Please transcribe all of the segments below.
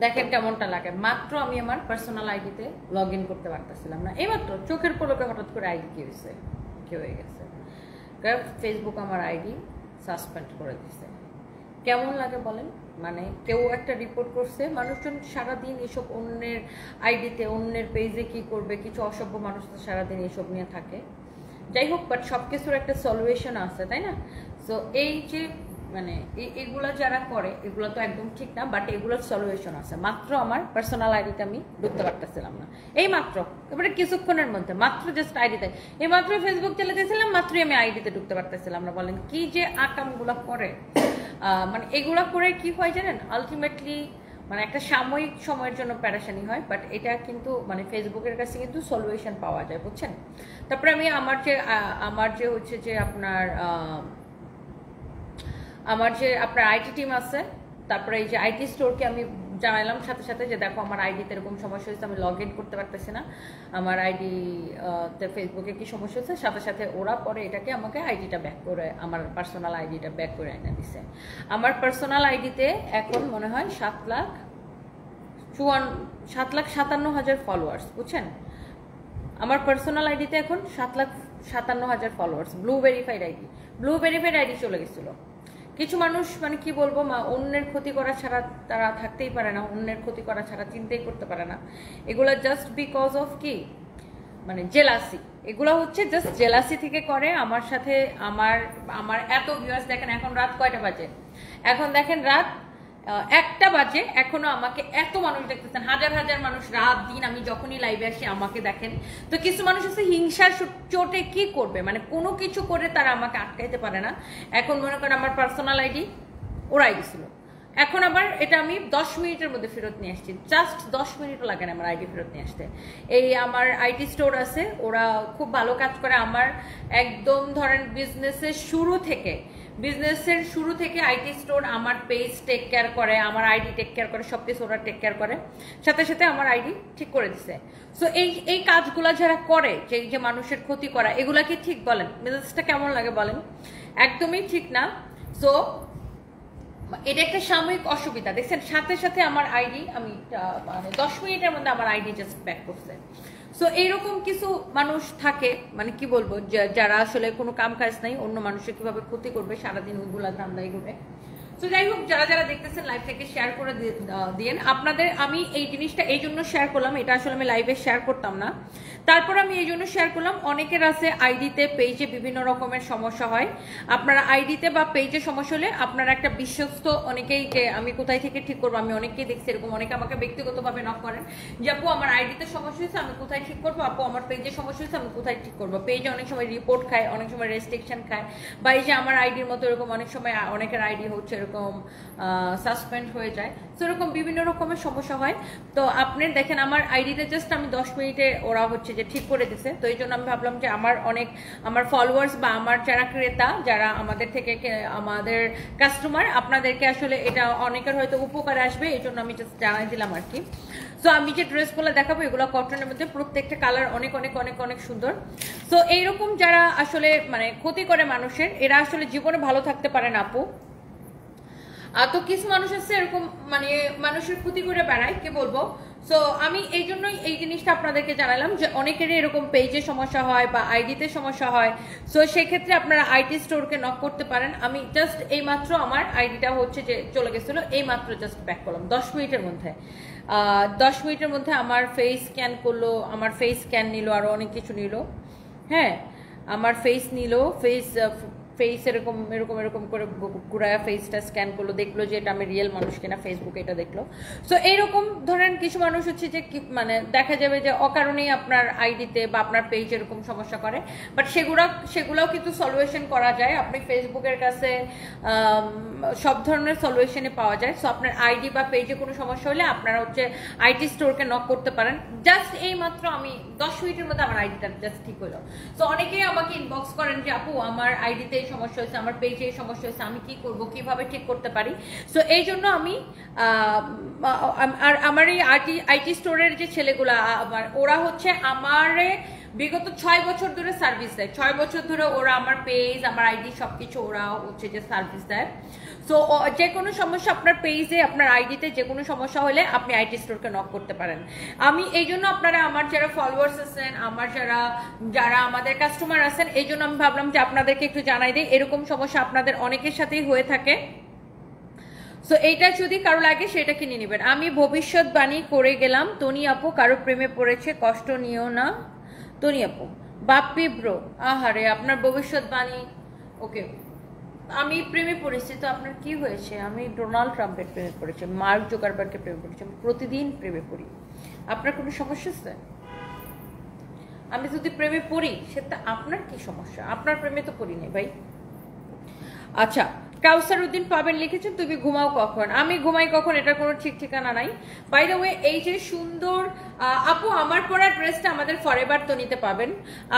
দেখেন কেমনটা লাগে। মাত্র আমি আমার পার্সোনাল আইডিতে লগ ইন করতে পারতেছিলাম না, এইমাত্র চোখের পলকে হঠাৎ করে আইডি কি হয়ে গেছে, ফেসবুক আমার আইডি সাসপেন্ড করে দিছে। কেমন লাগে বলেন? মানে কেউ একটা রিপোর্ট করছে, মানুষজন সারাদিন এসব অন্যের আইডিতে অন্যের পেজে কি করবে, কিছু অসভ্য মানুষ তো সারাদিন এসব নিয়ে থাকে। যাই হোক, বাট সব কিছুর একটা সলিউশন আছে, তাই না? সো এই যে মানে এগুলো যারা করে এগুলো তো একদম ঠিক না, বাট এগুলোর সলিউশন আছে। মাত্র আমার পার্সোনাল আইডিতে আমি ঢুকতে পারতেছিলাম না, এই মাত্র, এবারে কিছুক্ষণের মধ্যে, মাত্র জাস্ট আইডিতে, এই মাত্র ফেসবুক চালাতেছিলাম, মাত্রই আমি আইডিতে ঢুকতে পারতেছিলাম না। বলেন কি যে আকামগুলো করে, মানে এগুলো করে কি হয় জানেন, আলটিমেটলি মানে একটা সাময়িক সময়ের জন্য প্যারাশানি হয়, বাট এটা কিন্তু মানে ফেসবুকের কাছে কিন্তু সলিউশন পাওয়া যায়, বুঝছেন? তারপরে আমি আমার যে হচ্ছে যে আপনার আইটি টিম আছে, তারপরে এই যে আইটি স্টোরকে আমি জানাইলাম সাথে সাথে যে দেখো আমার আইডিতে এরকম সমস্যা হয়েছে, আমি লগ ইন করতে পারতেছি না, আমার আইডি তে ফেসবুকে কি সমস্যা হচ্ছে। সাথে সাথে ওরা পরে এটাকে আমাকে আইডিটা ব্যাক করে, আমার পার্সোনাল আইডিটা ব্যাক করে এনে দিছে। আমার পার্সোনাল আইডিতে এখন মনে হয় 7,57,000 ফলোয়ার্স, বুঝছেন? আমার পার্সোনাল আইডিতে এখন 7,57,000 ফলোয়ার্স, ব্লু ভেরিফাইড আইডি চলে গেছিল। কিছু মানুষ মানে কি বলবো, অন্যের ক্ষতি করা ছাড়া তারা থাকতেই পারে না, অন্যের ক্ষতি করা ছাড়া চিন্তাই করতে পারে না। এগুলা জাস্ট বিকজ অফ কি, মানে জেলাসি। এগুলো হচ্ছে জাস্ট জেলাসি থেকে করে আমার সাথে। আমার এত ভিউয়ার্স, দেখেন এখন রাত কয়টা বাজে, এখন দেখেন রাত 1টা বাজে, এখনো আমাকে এত মানুষ দেখতেছেন, হাজার হাজার মানুষ রাত দিন আমি যখনই লাইভে আসি আমাকে দেখেন। তো কিছু মানুষ আছে হিংসার চোটে কি করবে, মানে কোনো কিছু করে তারা আমাকে আটকাইতে পারে না। এখন মনে করেন আমার পার্সোনাল আইডি ওরাই দিছিল, এখন আবার এটা আমি 10 মিনিটের মধ্যে ফেরত নিয়ে আসছি, জাস্ট 10 মিনিটও লাগে না আমার আইডি ফেরত নিয়ে আসতে। এই আমার আইটি স্টোর আছে, ওরা খুব ভালো কাজ করে। আমার একদম ধরেন বিজনেসের শুরু থেকে আইটি স্টোর আমার পেজ টেক কেয়ার করে, আমার আইডি টেক কেয়ার করে, সব কিছু ওরা টেক কেয়ার করে, সাথে সাথে আমার আইডি ঠিক করে দিছে। সো এই কাজগুলা যারা করে, যে মানুষের ক্ষতি করা, এগুলা কি ঠিক বলেন? মেজাজটা কেমন লাগে বলেন? একদমই ঠিক না। সো এটা একটা সাময়িক অসুবিধা, দেখছেন সাথে সাথে আমার আইডি আমি মানে 10 মিনিটের মধ্যে আমার আইডি জাস্ট ব্যাক করছে। সো এইরকম কিছু মানুষ থাকে, মানে কি বলবো, যারা আসলে কোনো কাম কাজ নাই, অন্য মানুষের কিভাবে ক্ষতি করবে সারাদিন ওইগুলা ধান্দাই ঘুরে। তো যাই হোক, যারা দেখতেছেন লাইভ থেকে শেয়ার করে দিয়েন আপনাদের। আমি এই জিনিসটা এই জন্য শেয়ার করলাম, এটা আসলে আমি লাইভে শেয়ার করতাম না, তারপর আমি এই জন্য শেয়ার করলাম। অনেকের আছে আইডিতে পেজে বিভিন্ন রকমের সমস্যা হয়, আপনারা আইডিতে বা পেজে সমস্যা হলে আপনারা একটা বিশ্বস্ত অনেকেই, যে আমি কোথায় থেকে ঠিক করবো, আমি অনেকেই দেখছি এরকম, অনেকে আমাকে ব্যক্তিগতভাবে নক করেন যে আপু আমার আইডিতে সমস্যা হয়েছে, আমি কোথায় ঠিক করবো, আপু আমার পেজে সমস্যা হয়েছে, আমি কোথায় ঠিক করবো। পেজে অনেক সময় রিপোর্ট খায়, অনেক সময় রেস্ট্রিকশন খায়, বা এই যে আমার আইডির মতো এরকম অনেক সময় অনেকের আইডি হচ্ছে এরকম সাসপেন্ড হয়ে যায়। তো এরকম বিভিন্ন রকমের সমস্যা হয়। তো আপনি দেখেন আমার আইডিতে জাস্ট আমি 10 মিনিটে ওরা হচ্ছে যে ঠিক করে দিছে। তো এই জন্য আমি ভাবলাম যে আমার ফলোয়ার্স বা আমার যারা ক্রেতা, যারা আমাদের কাস্টমার, আপনাদেরকে আসলে এটা অনেকের হয়তো উপকারে আসবে, এই জন্য আমি জাস্ট জানাই দিলাম আর কি। সো আমি যে ড্রেসগুলো দেখাবো এগুলো কটনের মধ্যে, প্রত্যেকটা কালার অনেক অনেক অনেক অনেক সুন্দর। সো এইরকম যারা আসলে মানে ক্ষতি করে মানুষের, এরা আসলে জীবনে ভালো থাকতে পারে না আপু। তো কিছু মানুষ আছে এরকম, মানে মানুষের ক্ষতি করে বেড়ায়, কি বলবো। সো আমি এই জন্যই এই জিনিসটা আপনাদেরকে জানালাম যে অনেকেরই এরকম পেজে সমস্যা হয় বা আইডিতে সমস্যা হয়। সো সেক্ষেত্রে আপনারা আইটি স্টোরকে নক করতে পারেন। আমি জাস্ট এই মাত্র আমার আইডিটা হচ্ছে যে চলে গেছিলো, এই মাত্র জাস্ট ব্যাক করলাম 10 মিনিটের মধ্যে। 10 মিনিটের মধ্যে আমার ফেস স্ক্যান করলো, আমার ফেস স্ক্যান নিল, আরো অনেক কিছু নিল। হ্যাঁ, আমার ফেস নিল, ফেস এরকম করে ঘুরায় ফেসটা স্ক্যান করলো, দেখলো যে এটা আমি রিয়েল মানুষ কিনা, ফেসবুকে এটা দেখলো। সো এইরকম ধরেন কিছু মানুষ হচ্ছে যে মানে দেখা যাবে যে অকারণেই আপনার আইডিতে বা আপনার পেজ এরকম সমস্যা করে, বাট সেগুলোও কিন্তু সলিউশন করা যায়। আপনি ফেসবুকের কাছে সব ধরনের সলিউশনই পাওয়া যায়। সো আপনার আইডি বা পেজে কোনো সমস্যা হলে আপনারা হচ্ছে আইটি স্টোরকে নক করতে পারেন। জাস্ট এই মাত্র আমি 10 মিনিটের মধ্যে আমার আইডিটা জাস্ট ঠিক হলো। সো অনেকেই আমাকে ইনবক্স করেন যে আপু আমার আইডিতে এই সমস্যা হয়েছে, আমার পেজে এই সমস্যা হয়েছে, আমি কি করব, কিভাবে ঠিক করতে পারি। সো এই জন্য আমি আর আমার এই আইটি স্টোরের যে ছেলেগুলা, ওরা হচ্ছে আমারে বিগত 6 বছর ধরে সার্ভিস দেয়, 6 বছর ধরে ওরা আমার পেজ আমার আইডি সবকিছু ওরা হচ্ছে যে সার্ভিস দেয়। সো যে কোনো সমস্যা আপনার পেজে আপনার আইডিতে যে কোনো সমস্যা হলে আপনি আইটি স্টোরকে নক করতে পারেন। আমি এই জন্য আপনারা আমার যারা ফলোয়ার্স আছেন, আমার যারা আমাদের কাস্টমার আছেন, এই জন্য আমি ভাবলাম যে আপনাদেরকে একটু জানাই দিই, এরকম সমস্যা আপনাদের অনেকের সাথেই হয়ে থাকে। সো এইটা যদি কারো লাগে সেটা কিনে নেবেন। আমি ভবিষ্যৎবাণী করে গেলাম, তনি আপু কারো প্রেমে পড়েছে, কষ্ট নিও না তনি আপু। বাপ্পি ব্রো, আহারে আপনার ভবিষ্যৎবাণী, ওকে আমি প্রেমে পড়েছি তো আপনার কি হয়েছে? আমি ডোনাল্ড ট্রাম্পের প্রেমে পড়েছি, মার্ক জোকারবার্গের প্রেমে পড়েছি, আমি প্রতিদিন প্রেমে পড়ি। আপনার কোনো সমস্যা আছে? আমি যদি প্রেমে পড়ি সেটা আপনার কি সমস্যা? আপনার প্রেমে তো পড়ি নেই ভাই। আচ্ছা, কাউসার উদ্দিন পাবেন লিখেছেন তুমি ঘুমাও কখন? আমি ঘুমাই কখন এটা কোনো ঠিক ঠিকানা নাই। বাই দ্য ওয়ে, এই যে সুন্দর আপু আমার পরা ড্রেসটা আমাদের ফরএভার তো নিতে পাবেন,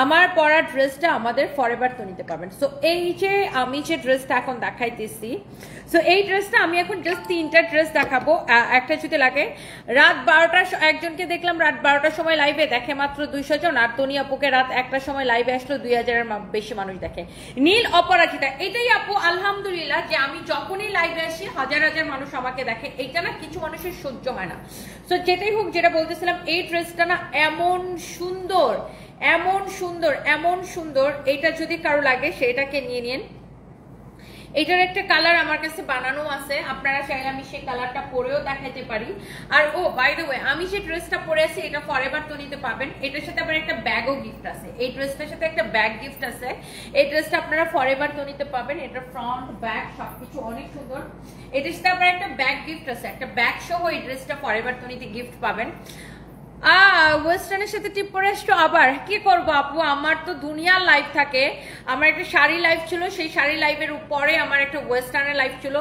আমার পরা ড্রেসটা আমাদের ফরএভার তো নিতে পাবেন। সো এই যে আমি যে ড্রেসটা এখন দেখাইতেছি, সো এই ড্রেসটা আমি এখন জাস্ট 3টা ড্রেস দেখাবো, একটা যদি লাগে। রাত 12টার একজনকে দেখলাম রাত 12টার সময় লাইভে দেখে মাত্র 200 জন, আর তনি আপুকে রাত 1টার সময় লাইভে আসলো 2000-এর বেশি মানুষ দেখে। নীল অপরাজিতা, এটাই আপু আলহামদুলিল্লাহ যে আমি যখনই লাইভে আসি হাজার হাজার মানুষ আমাকে দেখে, এটা না কিছু মানুষের সহ্য হয় না। সো যেটাই হোক, যেটা বলতেছিলাম, এই ড্রেসটা না এমন সুন্দর, এমন সুন্দর, এমন সুন্দর, এটা যদি কারো লাগে সেটাকে নিয়ে নিন। এটার একটা কালার আমার কাছে বানানো আছে, আপনারা চাইলে আমি সেই কালারটা পরেও দেখাতে পারি। আর ও বাই দ্য ওয়ে, আমি যে ড্রেসটা পরে আছি এটা ফরএভার তো নিতে পাবেন। এটার সাথে আবার একটা ব্যাগও গিফট আছে, এই ড্রেসটার সাথে একটা ব্যাগ গিফট আছে। এই ড্রেসটা আপনারা ফরএভার তো নিতে পাবেন, এটা ফ্রন্ট ব্যাক সবকিছু অনেক সুন্দর। এটার সাথে আবার একটা ব্যাগ গিফট আছে, একটা ব্যাগ সহ এই ড্রেসটা ফরএভার তো নিতে গিফট পাবেন। ওয়েস্টার্নের সাথে টিপ পরে আসছো, আবার কি করবো আপু, আমার তো দুনিয়ার লাইভ থাকে। আমার একটা শাড়ি লাইভ ছিল, সেই শাড়ি লাইভের পরে আমার একটা ওয়েস্টার্নের লাইভ ছিল,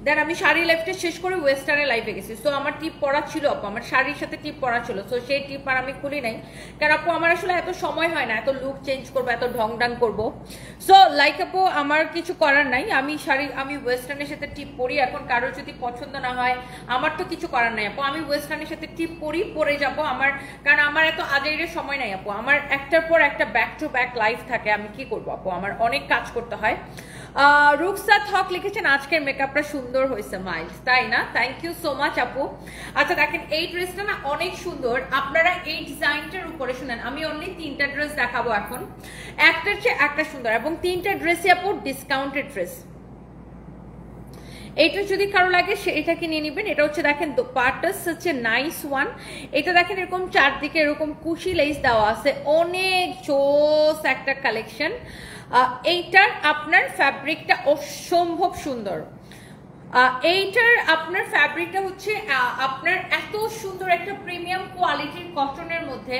দেন আমি শাড়ি লাইভটা শেষ করে ওয়েস্টার্নের লাইভে গেছি। সো আমার টিপ পরা ছিল আপু, আমার শাড়ির সাথে টিপ পরা ছিল। সো সেই টিপ আর আমি খুলি নাই, কারণ আপু আমার আসলে এত সময় হয় না, এত লুক চেঞ্জ করবো, এত ঢং ডাং করবো। সো লাইক আপু আমার কিছু করার নাই, আমি ওয়েস্টার্নের সাথে টিপ পরি। এখন কারো যদি পছন্দ না হয় আমার তো কিছু করার নাই আপু, আমি ওয়েস্টার্নের সাথে টিপ পরে যাবো। কারণ আমার এত আজের সময় নাই আপু, আমার একটার পর একটা ব্যাক টু ব্যাক লাইফ থাকে, আমি কি করবো আপু, আমার অনেক কাজ করতে হয়। রুকসাত হক লিখেছেন আজকের মেকআপটা সুন্দর হয়েছে মাইলস, তাই না? থ্যাংক ইউ সো মাচ আপু। আচ্ছা দেখেন, এই ড্রেসটা না অনেক সুন্দর, আপনারা এই ডিজাইনটার উপরে শুনেন। আমি অনলি 3টা ড্রেস দেখাবো এখন, একটার চেয়ে একটা সুন্দর, এবং 3টা ড্রেসই আপু ডিসকাউন্টেড ড্রেস। এটা যদি কারো লাগে এটাকে নিয়ে নিবেন। এটা হচ্ছে দেখেন দোপাট্টাস হচ্ছে নাইস ওয়ান। এটা দেখেন এরকম চারদিকে এরকম কুশি লেস দেওয়া আছে, অনেক জোস একটা কালেকশন। এইটার আপনার ফ্যাব্রিকটা অসম্ভব সুন্দর। এইটার আপনার ফ্যাব্রিকটা হচ্ছে আপনার এত সুন্দর একটা প্রিমিয়াম কোয়ালিটির কটনের মধ্যে।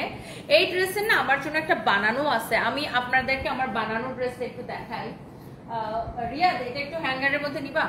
এই ড্রেসের না আমার জন্য একটা বানানো আছে, আমি আপনাদেরকে আমার বানানো ড্রেসটা একটু দেখাই। রিয়াদ, এটা একটু হ্যাঙ্গারের মধ্যে নিবা,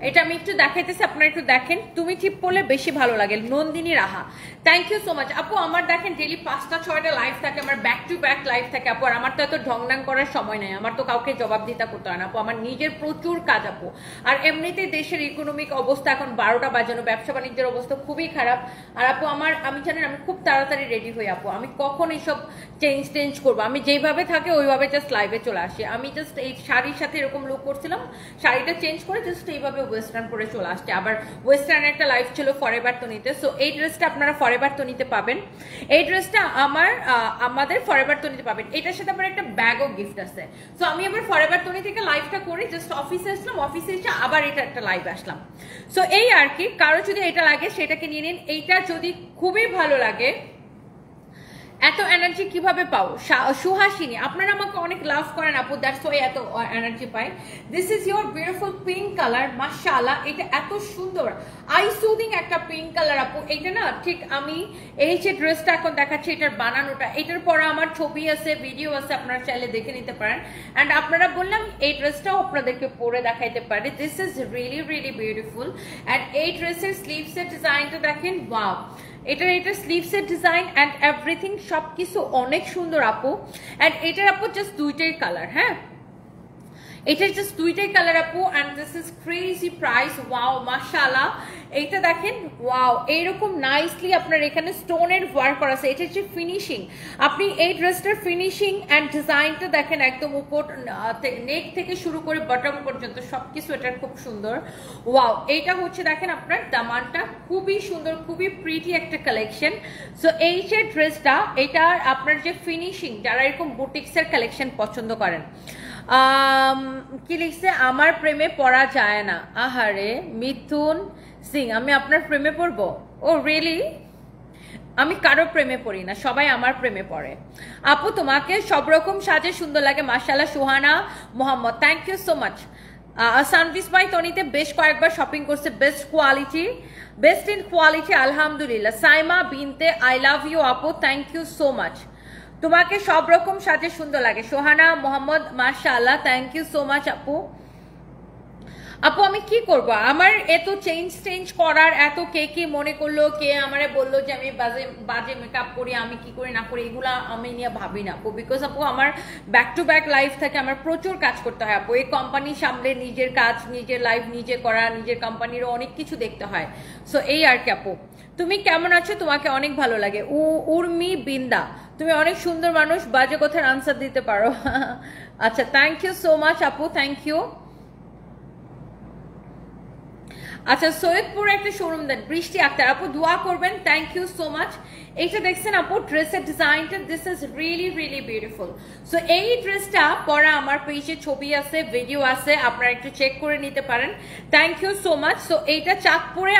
এটা আমি একটু দেখাইতেছি, আপনারা একটু দেখেন। তুমি ঠিক পড়লে বেশি ভালো লাগে, নন্দিনী রাহা, থ্যাংক ইউ সো মাচ আপু। আমার দেখেন ডেলি 5টা-6টা লাইভ থাকে, আমার ব্যাক টু ব্যাক লাইভ থাকে আপু। আর আমার তো এত ঢংডাং করার সময় নাই, আমার তো কাউকে জবাবদিহিতা করতে হয় না আপু, আমার নিজের প্রচুর কাজ আপু। আর এমনিতেই দেশের ইকোনমিক অবস্থা এখন 12টা বাজানো, ব্যবসা বাণিজ্যের অবস্থা খুবই খারাপ। আর আপু আমি জানেন আমি খুব তাড়াতাড়ি রেডি হই আপু, আমি কখন এইসব চেঞ্জ করবো, আমি যেইভাবে থাকে ওইভাবে জাস্ট লাইভে চলে আসি। আমি জাস্ট এই শাড়ির সাথে এরকম লুক করছিলাম, শাড়িটা চেঞ্জ করে জাস্ট এইভাবে ওয়েস্টার্ন পরে চলে আসছে। আবার ওয়েস্টার্ন একটা লাইফ ছিল ফরএভার তো নিতে। সো এই ড্রেসটা আপনারা ফরএভার তো নিতে পাবেন, এই ড্রেসটা আমাদের ফরএভার তো নিতে পাবেন। এটার সাথে আবার একটা ব্যাগও গিফট আছে। সো আমি আবার ফরএভার তো থেকে লাইভটা করে জাস্ট অফিসে আসলাম, অফিসে এসে আবার এটা একটা লাইভ আসলাম। সো এই আর কি, কারো যদি এটা লাগে সেটাকে নিয়ে নিন। এইটা যদি খুবই ভালো লাগে, এত এনার্জি কিভাবে পাও? সুহাসিনী, আপনারা আমাকে অনেক লাভ করেন আপু, দ্যাটস ওয়াই এত energy pi. This is your beautiful pink colour, মাশাআল্লাহ, এটা এত সুন্দর আই সুদিং একটা পিঙ্ক কালার আপু। এটা না ঠিক আমি এই যে ড্রেসটা এখন দেখাচ্ছি এটার বানানোটা, এটার পরে আমার ছবি আছে, ভিডিও আছে, আপনারা চাইলে দেখে নিতে পারেন। অ্যান্ড আপনারা বললাম এই ড্রেসটাও আপনাদেরকে পরে দেখাইতে পারি। This is really really beautiful. And এই ড্রেসের স্লিভসের ডিজাইনটা দেখেন, ওয়াও, এটা স্লিভসের ডিজাইন অ্যান্ড এভরিথিং সবকিছু অনেক সুন্দর আপু। অ্যান্ড এটার আপু জাস্ট 2টাই কালার, হ্যাঁ এটা জাস্ট দুইটাই কালার আপু and this is crazy price. Wow মাশাআল্লাহ, এইটা দেখেন ওয়াও, এইরকম নাইসলি আপনার এখানে স্টোনের ওয়ার্ক করা আছে। এটা হচ্ছে ফিনিশিং, আপনি এই ড্রেসটার ফিনিশিং এন্ড ডিজাইনটা দেখেন, একদম উপর নেক থেকে শুরু করে বটম পর্যন্ত সবকিছু এটার খুব সুন্দর। ওয়াও, এইটা হচ্ছে দেখেন আপনার দামানটা খুবই সুন্দর, খুবই প্রিটি একটা কালেকশন। সো এই যে ড্রেসটা, এটা আপনার যে ফিনিশিং, যারা এরকম বুটিক্সের কালেকশন পছন্দ করেন, কি লিখছে, আমার প্রেমে পড়া যায় না। আহারে মিথুন সিং, আমি আপনার প্রেমে পড়বো? ও রিয়েলি? আমি কারো প্রেমে পড়ি না, সবাই আমার প্রেমে পড়ে। আপু তোমাকে সব রকম সাজে সুন্দর লাগে মাশাআল্লাহ। Suhana Mohammad, thank you so much. Sanvees by তনিতে বেশ কয়েকবার শপিং করছে, best quality, best in quality আলহামদুলিল্লাহ। Saima Binte, I love you আপু, থ্যাংক ইউ সো মাচ। তোমাকে সব রকম সাজে সুন্দর লাগে সোহানা মোহাম্মদ, মাশাআল্লাহ, থ্যাংক ইউ সো মাচ আপু। আপু আমি কি করব, আমার এত চেঞ্জ করার এত কে কি মনে করলো, কে আমারে বললো যে আমি বাজে মেকআপ করি, আমি কি করি না করি, এগুলা আমি নিয়ে ভাবি না আপু। বিকজ আপু আমার ব্যাক টু ব্যাক লাইফ থাকে, আমার প্রচুর কাজ করতে হয় আপু। এই কোম্পানি সামলে নিজের কাজ, নিজের লাইফ নিজে করা, নিজের কোম্পানিরও অনেক কিছু দেখতে হয়। সো এই আর কি আপু। তুমি কেমন আছো? তোমাকে অনেক ভালো লাগে। উর্মি বিন্দা, তুমি অনেক সুন্দর মানুষ, বাজে কথার আনসার দিতে পারো। আচ্ছা, থ্যাংক ইউ সো মাচ আপু, থ্যাংক ইউ। আচ্ছা, সৈয়দপুর একটা শোরুম দেন, বৃষ্টি আক্তার আপু, দোয়া করবেন, থ্যাংক ইউ সো মাচ। এইটা দেখছেন আপু ড্রেসের ডিজাইনটা, this is really really beautiful. So এই ড্রেসটা পরা আমার পেজে ছবি আছে, ভিডিও আছে, আপনারা একটু চেক করে নিতে পারেন। Thank you so much. So এইটা চাঁদপুরে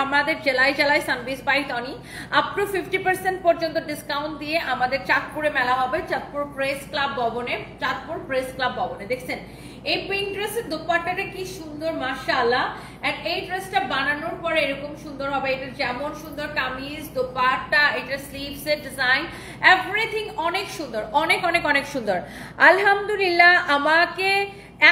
আমাদের জেলায় Sanvis by Tony up to 50% পর্যন্ত ডিসকাউন্ট দিয়ে আমাদের চাঁদপুরে মেলা হবে, চাঁদপুর প্রেস ক্লাব ভবনে, চাঁদপুর প্রেস ক্লাব ভবনে। দেখছেন এই পিঙ্ক ড্রেসের দোপাট্টাটা কি সুন্দর মাশাআল্লাহ। এন্ড এই ড্রেসটা বানানোর পরে এরকম সুন্দর হবে। এটা যেমন সুন্দর কামিজ, দোপাট্টা, এটা স্লিভস এর ডিজাইন, এভরিথিং অনেক সুন্দর, অনেক অনেক অনেক সুন্দর আলহামদুলিল্লাহ। আমাকে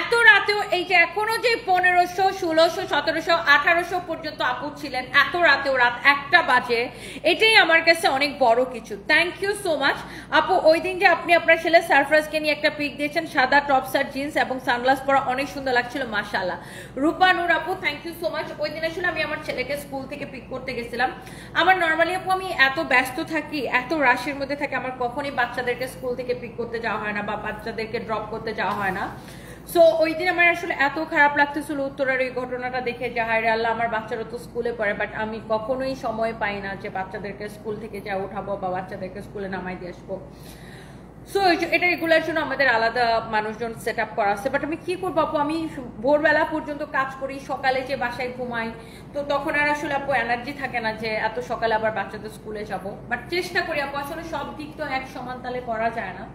এত রাতেও, এই যে এখনো যে 1500, 1600, 1700, 1800 পর্যন্ত আপু ছিলেন, এত রাতেও, রাত 1টা বাজে, এটাই আমার কাছে অনেক বড় কিছু। থ্যাংক ইউ সো মাচ আপু। ওই দিন যে আপনি আপনার ছেলে সারফরাজকে নিয়ে একটা পিক দিয়েছেন, সাদা টপস আর জিন্স এবং সানগ্লাস পরা, অনেক সুন্দর লাগছিল মাশাআল্লাহ। রূপা নূর আপু, থ্যাংক ইউ সো মাচ। ওই দিন আসলে আমি আমার ছেলেকে স্কুল থেকে পিক করতে গেছিলাম। আমার নর্মালি আপু আমি এত ব্যস্ত থাকি, এত রাশের মধ্যে থাকি, আমার কখনই বাচ্চাদেরকে স্কুল থেকে পিক করতে যাওয়া হয় না বা বাচ্চাদেরকে ড্রপ করতে যাওয়া হয় না। সো ওই দিন আমার আসলে এত খারাপ লাগতেছিল উত্তরার এই ঘটনাটা দেখে, যে হায় রে আল্লাহ, আমার বাচ্চারা তো স্কুলে পড়ে, বাট আমি কখনোই সময় পাই না যে বাচ্চাদেরকে স্কুল থেকে যা উঠাবো বা বাচ্চাদেরকে স্কুলে নামাই দিয়ে আসবো। সো এটা এগুলোর জন্য আমাদের আলাদা মানুষজন সেট আপ করা আছে। বাট আমি কি করবো আপু, আমি ভোরবেলা পর্যন্ত কাজ করি, সকালে যে বাসায় ঘুমাই, তো তখন আর আসলে আপু এনার্জি থাকে না যে এত সকালে আবার বাচ্চাদের স্কুলে যাব। বাট চেষ্টা করি আপু, আসলে সব দিক তো এক সমান তালে করা যায় না।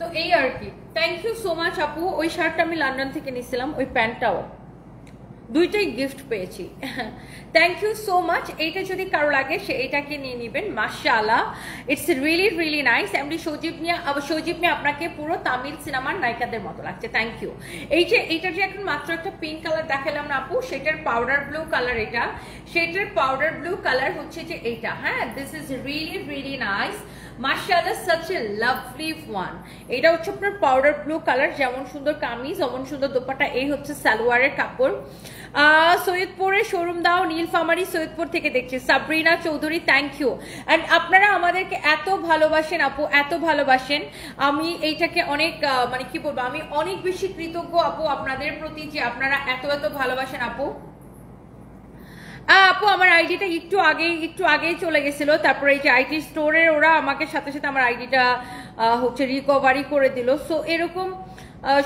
তো এই আর কি। থ্যাংক ইউ সো মাচ আপু। ওই শার্টটা আমি লন্ডন থেকে নিয়েছিলাম, ওই প্যান্টটাও, দুইটাই গিফট পেয়েছি। Thank you so much. এইটা যদি কারো লাগে সে এটাকে নিয়ে নেবেন মাশাআল্লাহ, ইটস রিয়েলি রিয়েলি নাইস। এমনি সজীব নিয়ে আপনাকে পুরো তামিল সিনেমার নায়িকাদের মতো লাগছে। Thank you. এইটা যে এখন মাত্র একটা পিঙ্ক কালার দেখালাম না আপু, সেটার পাউডার ব্লু কালার, এটা সেটার পাউডার ব্লু কালার হচ্ছে যে এইটা। হ্যাঁ, this is really really nice মাশাআল্লাহ, সাচ এ লাভলি ওয়ান। এটা হচ্ছে আপনার পাউডার ব্লু কালার, যেমন সুন্দর কামিজ, যেমন সুন্দর দোপাট্টা, এই হচ্ছে সালোয়ারের কাপড়। সৈয়দপুরে শোরুম দাও, নীলফামারী সৈয়দপুর থেকে দেখছি। Sabrina Chowdhury, thank you. And আপনারা আমাদেরকে এত ভালোবাসেন আপু, এত ভালোবাসেন, আমি এইটাকে অনেক মানে কি বলবো, আমি অনেক বেশি কৃতজ্ঞ আপু আপনাদের প্রতি যে আপনারা এত এত ভালোবাসেন আপু। আপু আমার আইডিটা একটু আগেই চলে গেছিল, তারপরে এই যে আইটি স্টোরের ওরা আমাকে সাথে সাথে আমার আইডিটা হচ্ছে রিকভারি করে দিল। সো এরকম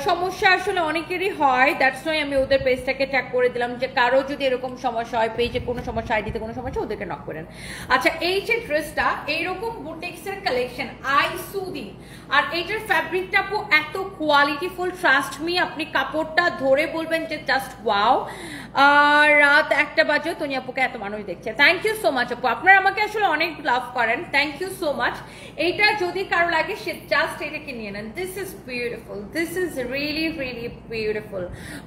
সমস্যা আসলে অনেকেরই হয়, দ্যাটস ওয়াই আমি ওদের পেজটাকে ট্যাগ করে দিলাম যে কারো যদি এরকম সমস্যা হয়, পেজে কোনো সমস্যা, আইডিতে কোনো সমস্যা, ওদেরকে নক করেন। আচ্ছা, এই যে ড্রেসটা এইরকম বুটিক্সের কালেকশন, আই সুদিং, আর এইটার ফ্যাব্রিকটা আপু এত কোয়ালিটিফুল, ট্রাস্ট মি, আপনি কাপড়টা ধরে বলবেন যে জাস্ট ওয়াও। আর রাত 1টা বাজেও তনি আপুকে এত মানুষ দেখছে। থ্যাংক ইউ সো মাচ আপু, আপনারা আমাকে আসলে অনেক লাভ করেন, থ্যাংক ইউ সো মাচ। এইটা যদি কারো লাগে সে জাস্ট এটাকে নিয়ে নেন। This is beautiful, this is really really beautiful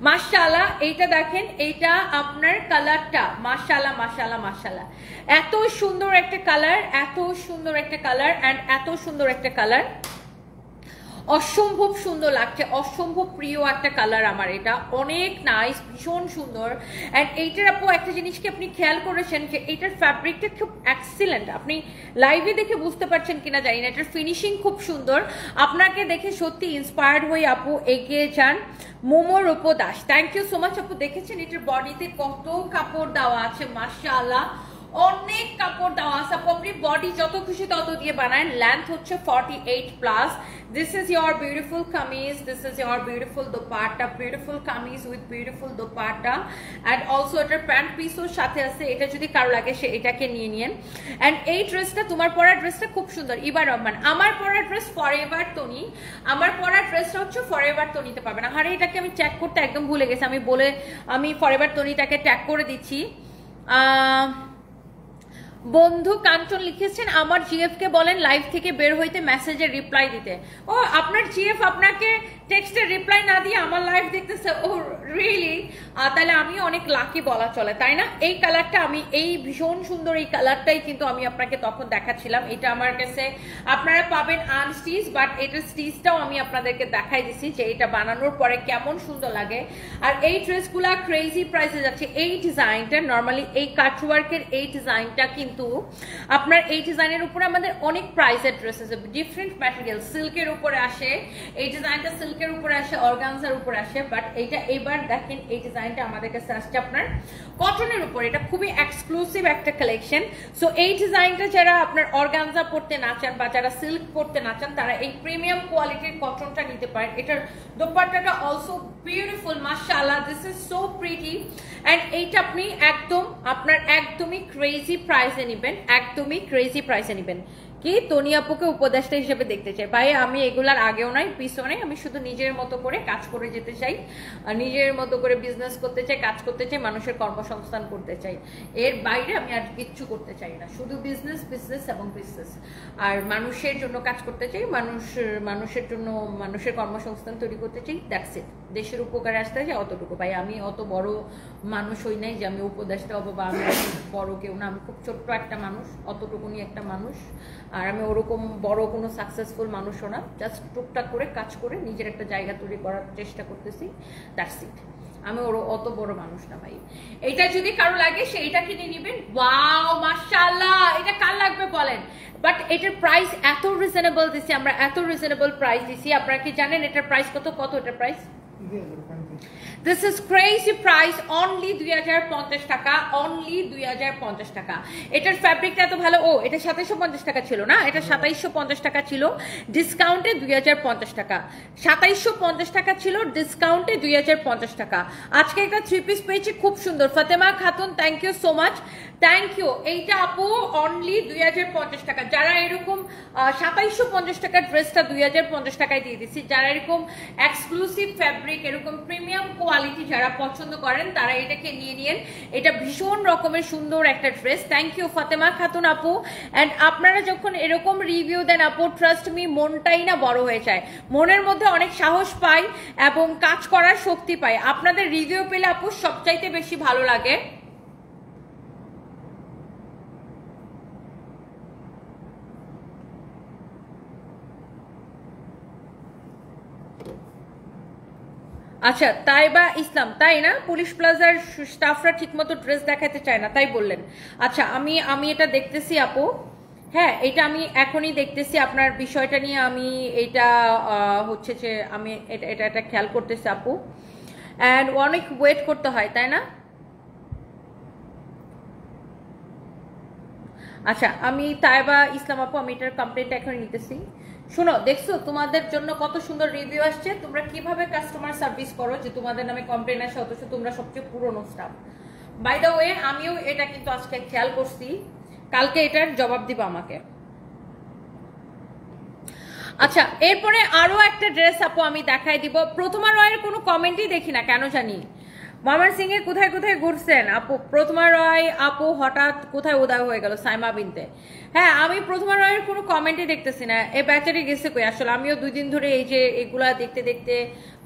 মাশাআল্লাহ। এইটা দেখেন, এইটা আপনার কালারটা মাশাআল্লাহ মাশাআল্লাহ মাশাআল্লাহ, এত সুন্দর একটা কালার, এত সুন্দর একটা কালার, অ্যান্ড এত সুন্দর একটা কালার। অসম্ভব সুন্দর লাগছে, অসম্ভব প্রিয় একটা কালার আমার, এটা অনেক নাইস, ভীষণ সুন্দর। অ্যান্ড এইটার আপু একটা জিনিস কি আপনি খেয়াল করেছেন যে এইটার ফ্যাব্রিকটা খুব এক্সিলেন্ট, আপনি লাইভে দেখে বুঝতে পারছেন কিনা জানি না, এটার ফিনিশিং খুব সুন্দর। আপনাকে দেখে সত্যি ইন্সপায়ার্ড হয়ে আপু এগিয়ে যান। Momo Rupo Das, thank you so much আপু। দেখেছেন এটার বডিতে কত কাপড় দেওয়া আছে, মাশাআল্লাহ অনেক কাপড় দেওয়া আছে আপু, আপনি বডি যত খুশি তত দিয়ে বানান। লেন্থ হচ্ছে 48 plus. This is your beautiful kameez, this is your beautiful dupatta, beautiful kameez with beautiful dupatta. And also এটার প্যান্ট পিসও সাথে আছে, এটা যদি কারো লাগে সে এটাকে নিয়ে নিন। অ্যান্ড এই ড্রেসটা, তোমার পরা ড্রেসটা খুব সুন্দর, ইবা রহমান। আমার পরা ড্রেস ফরএভার তনি, আমার পরা ড্রেসটা হচ্ছে ফরএভার তনিতে পাবে না। আরে এটাকে আমি ট্যাগ করতে একদম ভুলে গেছি, আমি ফরএভার তনিটাকে ট্যাগ করে দিচ্ছি। বন্ধু কাঞ্চন লিখেছেন আমার জিএফ কে বলেন লাইভ থেকে বের হইতে, মেসেজের রিপ্লাই দিতে। ও আপনার জিএফ আপনাকে টেক্সটের রিপ্লাই না দিয়ে আমার লাইভ দেখতেছে, ও রিয়েলি? তাহলে আমি অনেক লাকি বলা চলে, তাই না? এই কালারটা আমি, এই ভীষণ সুন্দর এই কালারটাই কিন্তু আমি আপনাকে তখন দেখাচ্ছিলাম। এটা আমার কাছে আপনারা পাবেন আনস্টিচ, বাট এটার স্টিচটাও আমি আপনাদেরকে দেখাই দিছি যে এটা বানানোর পরে কেমন সুন্দর লাগে। আর এই ড্রেসগুলা ক্রেজি প্রাইসে যাচ্ছে। এই ডিজাইনটা নর্মালি এই কাটওয়ার্কের এই ডিজাইনটা কিন্তু আপনার, এই ডিজাইনের উপরে আমাদের অনেক প্রাইসের ড্রেস আছে, ডিফারেন্ট ম্যাটেরিয়াল, সিল্কের উপরে আসে এই ডিজাইনটা, সিল্কের উপরে আসে, অর্গানজার উপরে আসে, বাট এইটা এবার দেখেন এই ডিজাইনটা আমাদের কাছে আসছে আপনার কটনের উপর। এটা খুবই এক্সক্লুসিভ একটা কালেকশন। সো এই ডিজাইনটা যারা আপনার অর্গানজা পড়তে না চান বা যারা সিল্ক পড়তে না চান তারা এই প্রিমিয়াম কোয়ালিটির কটনটা নিতে পারেন। এটার দোপাট্টাটা অলসো বিউটিফুল, মাশাআল্লাহ, this is so pretty. And এইটা আপনি একদম আপনার একদমই ক্রেজি প্রাইসে নেবেন, একদমই ক্রেজি প্রাইসে নেবেন। কি তনি আপুকে উপদেষ্টা হিসেবে দেখতে চাই ভাই, আমি এগুলার আগেও নাই পিছনে, আমি শুধু নিজের মতো করে কাজ করে যেতে চাই, নিজের মতো করে বিজনেস করতে চাই, কাজ করতে চাই, মানুষের কর্মসংস্থান করতে চাই। এর বাইরে আমি আর কিচ্ছু করতে চাই না, শুধু বিজনেস, বিজনেস এবং বিজনেস। আর মানুষের জন্য কাজ করতে চাই, মানুষের জন্য মানুষের কর্মসংস্থান তৈরি করতে চাই, দ্যাটস ইট। দেশের উপকারে আসতে চাই অতটুকু ভাই। আমি অত বড় মানুষ হই নাই যে আমি উপদেষ্টা হবো, বা আমি বড় কেউ না, আমি খুব ছোট্ট একটা মানুষ, অতটুকুনি একটা মানুষ। আর আমি ওরকম বড় কোনো সাকসেসফুল মানুষও না, জাস্ট টুকটাক করে কাজ করে নিজের একটা জায়গা তৈরি করার চেষ্টা করতেছি, দ্যাটস ইট। আমি অত বড় মানুষ না ভাই। এইটা যদি কারো লাগে সেইটা কিনে নেবেন। ওয়াও মাশাআল্লাহ, এটা কার লাগবে বলেন? বাট এটার প্রাইস এত রিজনেবল দিছি আমরা, এত রিজনেবল প্রাইস দিছি। আপনারা কি জানেন এটার প্রাইস কত? এটার price This is crazy price, only 2050 টাকা, only 2050 টাকা। এটার ফ্যাব্রিকটা এত ভালো। ও এটা 2750 টাকা ছিল না, এটা 2750 টাকা ছিল, ডিসকাউন্টে 2050 টাকা। 2750 টাকা ছিল, ডিসকাউন্টে 2050 টাকা। আজকে একটা 3 পিস পেয়েছি, খুব সুন্দর। Fatema Khatun, thank you so much, thank you. এইটা আপু অনলি 2050 টাকা। যারা এরকম 2750 টাকার ড্রেসটা 2050 টাকায় দিয়ে দিচ্ছি, যারা এরকম এক্সক্লুসিভ ফ্যাব্রিক, এরকম প্রিমিয়াম কোয়ালিটি যারা পছন্দ করেন তারা এটাকে নিয়ে নিন। এটা ভীষণ রকমের সুন্দর একটা dress. Thank you Fatema Khatun আপু। অ্যান্ড আপনারা যখন এরকম রিভিউ দেন আপু, ট্রাস্ট মি, মনটাই না বড় হয়ে যায়, মনের মধ্যে অনেক সাহস পাই এবং কাজ করার শক্তি পাই। আপনাদের রিভিউ পেলে আপু সবচাইতে বেশি ভালো লাগে। আচ্ছা, তাইবা ইসলাম, তাই না? পুলিশ প্লাজার স্টাফরা ঠিকমতো ড্রেস দেখাতে চায় না, তাই বললেন? আচ্ছা, আমি এটা দেখতেছি আপু। হ্যাঁ, এটা আমি এখনই দেখতেছি আপনার বিষয়টা নিয়ে। আমি এটা হচ্ছে যে আমি এটা খেয়াল করতেছি আপু। অ্যান্ড অনেক ওয়েট করতে হয়, তাই না? আচ্ছা, আমি তাইবা ইসলাম আপু, আমি এটার কমপ্লেনটা এখন নিতেছি। শোনো, দেখছো তোমাদের জন্য কত সুন্দর রিভিউ আসছে। তোমরা কিভাবে কাস্টমার সার্ভিস করো যে তোমাদের নামে কমপ্লেন আসে, অথচ তোমরা সবচেয়ে পুরনো স্টাফ। বাই দ্য ওয়ে, আমিও এটা কিন্তু আজকে খেয়াল করছি, কালকে এটার জবাব দিব আমাকে। আচ্ছা, এরপরে আরো একটা ড্রেস আপু আমি দেখাই দিব। প্রথমা রয়ের কোনো কমেন্টই দেখি না কেন জানি। মামার সিং এ কোথায় কোথায় ঘুরছেন আপু? প্রথমা রয় আপু হঠাৎ কোথায় উদয় হয়ে গেল? সাইমা বিনতে। হ্যাঁ, আমি প্রথমা রয়ের কোনো কমেন্টই দেখতেছি না। এই বেচারি গেছে কই? আসলে আমিও 2 দিন ধরে এই যে এগুলা দেখতে দেখতে,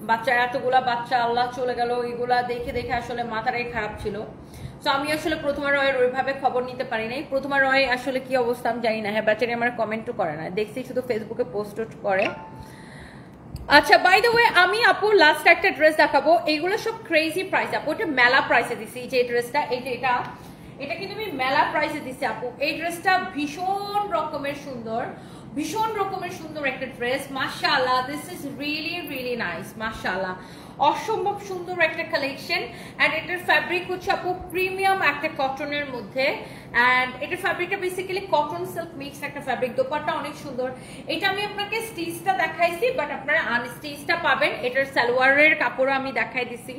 বাচ্চা এতগুলা বাচ্চা আল্লাহ চলে গেল, এগুলা দেখে দেখে আসলে মাথাটাই খারাপ ছিল। তো আমি আসলে প্রথমা রয়ের ওইভাবে খবর নিতে পারি নাই। প্রথমা রয় আসলে কি অবস্থা আমি জানি না। হ্যাঁ, বেচারি আমার কমেন্টও করে না, দেখছি শুধু ফেসবুকে পোস্ট করে। আচ্ছা বাই দ্য ওয়ে আমি আপু লাস্ট একটা ড্রেস দেখাবো, এইগুলো সব ক্রেজি প্রাইস আপু, এটা মেলা প্রাইসে দিছি যে ড্রেসটা, এই যে এটা কিন্তু আমি মেলা প্রাইসে দিছি আপু। এই ড্রেসটা ভীষণ রকমের সুন্দর, ভীষণ রকমের সুন্দর একটা ড্রেস, মাশাআল্লাহ, this is really really nice, মাশাআল্লাহ, অসম্ভব সুন্দর একটা কালেকশন। অ্যান্ড এটার ফ্যাব্রিক হচ্ছে আপু প্রিমিয়াম একটা কটনের মধ্যে, অ্যান্ড এটার ফ্যাব্রিকটা বেসিক্যালি কটন সিল্ক মিক্স একটা ফ্যাব্রিক, দোপাট্টা অনেক সুন্দর। এটা আমি আপনাকে স্টিচটা দেখাইছি, বাট আপনারা আনস্টিচটা পাবেন। এটার সালোয়ারের কাপড়ও আমি দেখাই দিছি।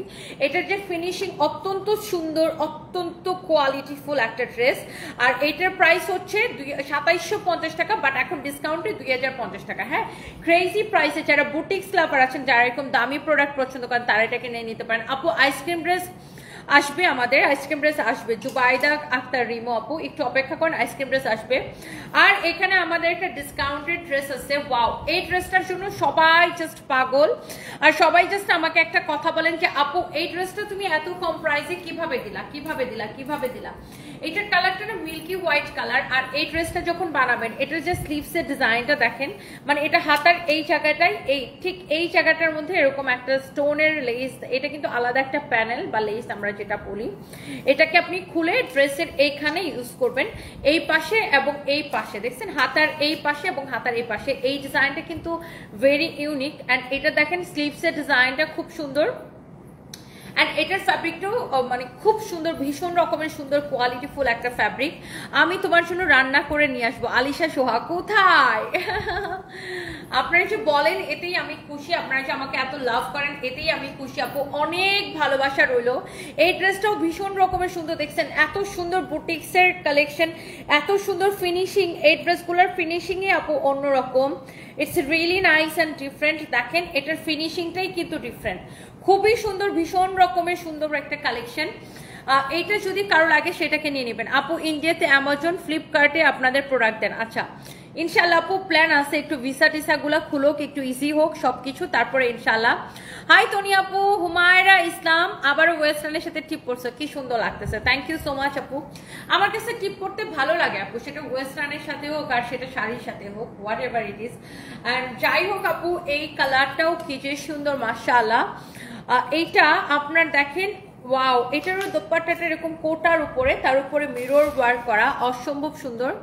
এটার যে ফিনিশিং অত্যন্ত সুন্দর, অত্যন্ত কোয়ালিটিফুল একটা ড্রেস। আর এটার প্রাইস হচ্ছে 2750 টাকা, বাট এখন ডিসকাউন্টে 2050 টাকা। হ্যাঁ, ক্রেজি প্রাইসে। যারা বুটিক্স লাভার আছেন, যারা এরকম দামি প্রোডাক্ট পছন্দ করেন, তারা এটাকে নিয়ে নিতে পারেন আপু। আইসক্রিম ড্রেস আসবে, আমাদের আইসক্রিম ড্রেস আসবে, জুবাইদা আক্তার রিমো আপু একটু অপেক্ষা করেন, আইসক্রিম ড্রেস আসবে। আর এখানে আমাদের একটা ডিসকাউন্টেড ড্রেস আছে, ওয়াও, এই ড্রেসটার জন্য সবাই জাস্ট পাগল। আর সবাই জাস্ট আমাকে একটা কথা বলেন যে আপু এই ড্রেসটা তুমি এত কম প্রাইসে কিভাবে দিলা, কিভাবে দিলা, কিভাবে দিলা। এটার কালারটা না মিল্কি হোয়াইট কালার। আর এই ড্রেসটা যখন বানাবেন, এটার যে স্লিভসের ডিজাইনটা দেখেন, মানে এটা হাতার এই জায়গাটাই, এই ঠিক এই জায়গাটার মধ্যে এরকম একটা স্টোনের লেস, এটা কিন্তু আলাদা একটা প্যানেল বা লেস আমরা যেটা বলি, এটাকে আপনি খুলে ড্রেসের এইখানে ইউজ করবেন, এই পাশে এবং এই পাশে, দেখছেন হাতার এই পাশে এবং হাতার এই পাশে। এই ডিজাইনটা কিন্তু ভেরি ইউনিক। অ্যান্ড এটা দেখেন স্লিভসের ডিজাইনটা খুব সুন্দর। অ্যান্ড এটার ফ্যাব্রিকটাও মানে খুব সুন্দর, ভীষণ রকমের সুন্দর কোয়ালিটিফুল একটা ফ্যাব্রিক। আমি তোমার জন্য রান্না করে নিয়ে আসবো। আলিশা সোহা কোথায়? আপনারা যে বলেন এতেই আমি খুশি, আপনারা যে আমাকে এত লাভ করেন এতেই আমি খুশি আপু, অনেক ভালোবাসা রইলো। এই ড্রেসটাও ভীষণ রকমের সুন্দর, দেখছেন এত সুন্দর বুটিক্সের কালেকশন, এত সুন্দর ফিনিশিং, এই ড্রেসগুলোর ফিনিশিংয়ে আপু অন্যরকম, it's really nice and different. দেখেন এটার ফিনিশিংটাই কিন্তু ডিফারেন্ট, খুবই সুন্দর, ভীষণ রকমের সুন্দর একটা কালেকশন। এইটা যদি কারো লাগে সেটাকে নিয়ে নেবেন আপু। ইন্ডিয়াতে অ্যামাজন, ফ্লিপকার্টে আপনাদের প্রোডাক্ট দেন। আচ্ছা ইনশাল্লাহ আপু প্ল্যান আছে, একটু ভিসা টিসাগুলো খুলুক, একটু ইজি হোক সবকিছু, তারপরে ইনশাল্লাহ। হাই তনি আপু, হুমায়রা ইসলাম, আবারও ওয়েস্টার্নের সাথে টিপ পড়ছো, কি সুন্দর লাগতেছে, থ্যাংক ইউ সো মাচ আপু। আমার কাছে টিপ পড়তে ভালো লাগে আপু, সেটা ওয়েস্টার্নের সাথে হোক আর সেটা শাড়ির সাথে হোক, what ever it is. And যাই হোক আপু, এই কালারটাও কি যে সুন্দর, মাশাআল্লাহ। এইটা আপনার দেখেন, ওয়াও, এটারও দোপাট্টাটা এরকম কোটার উপরে, তার উপরে মিরর ওয়ার্ক করা, অসম্ভব সুন্দর।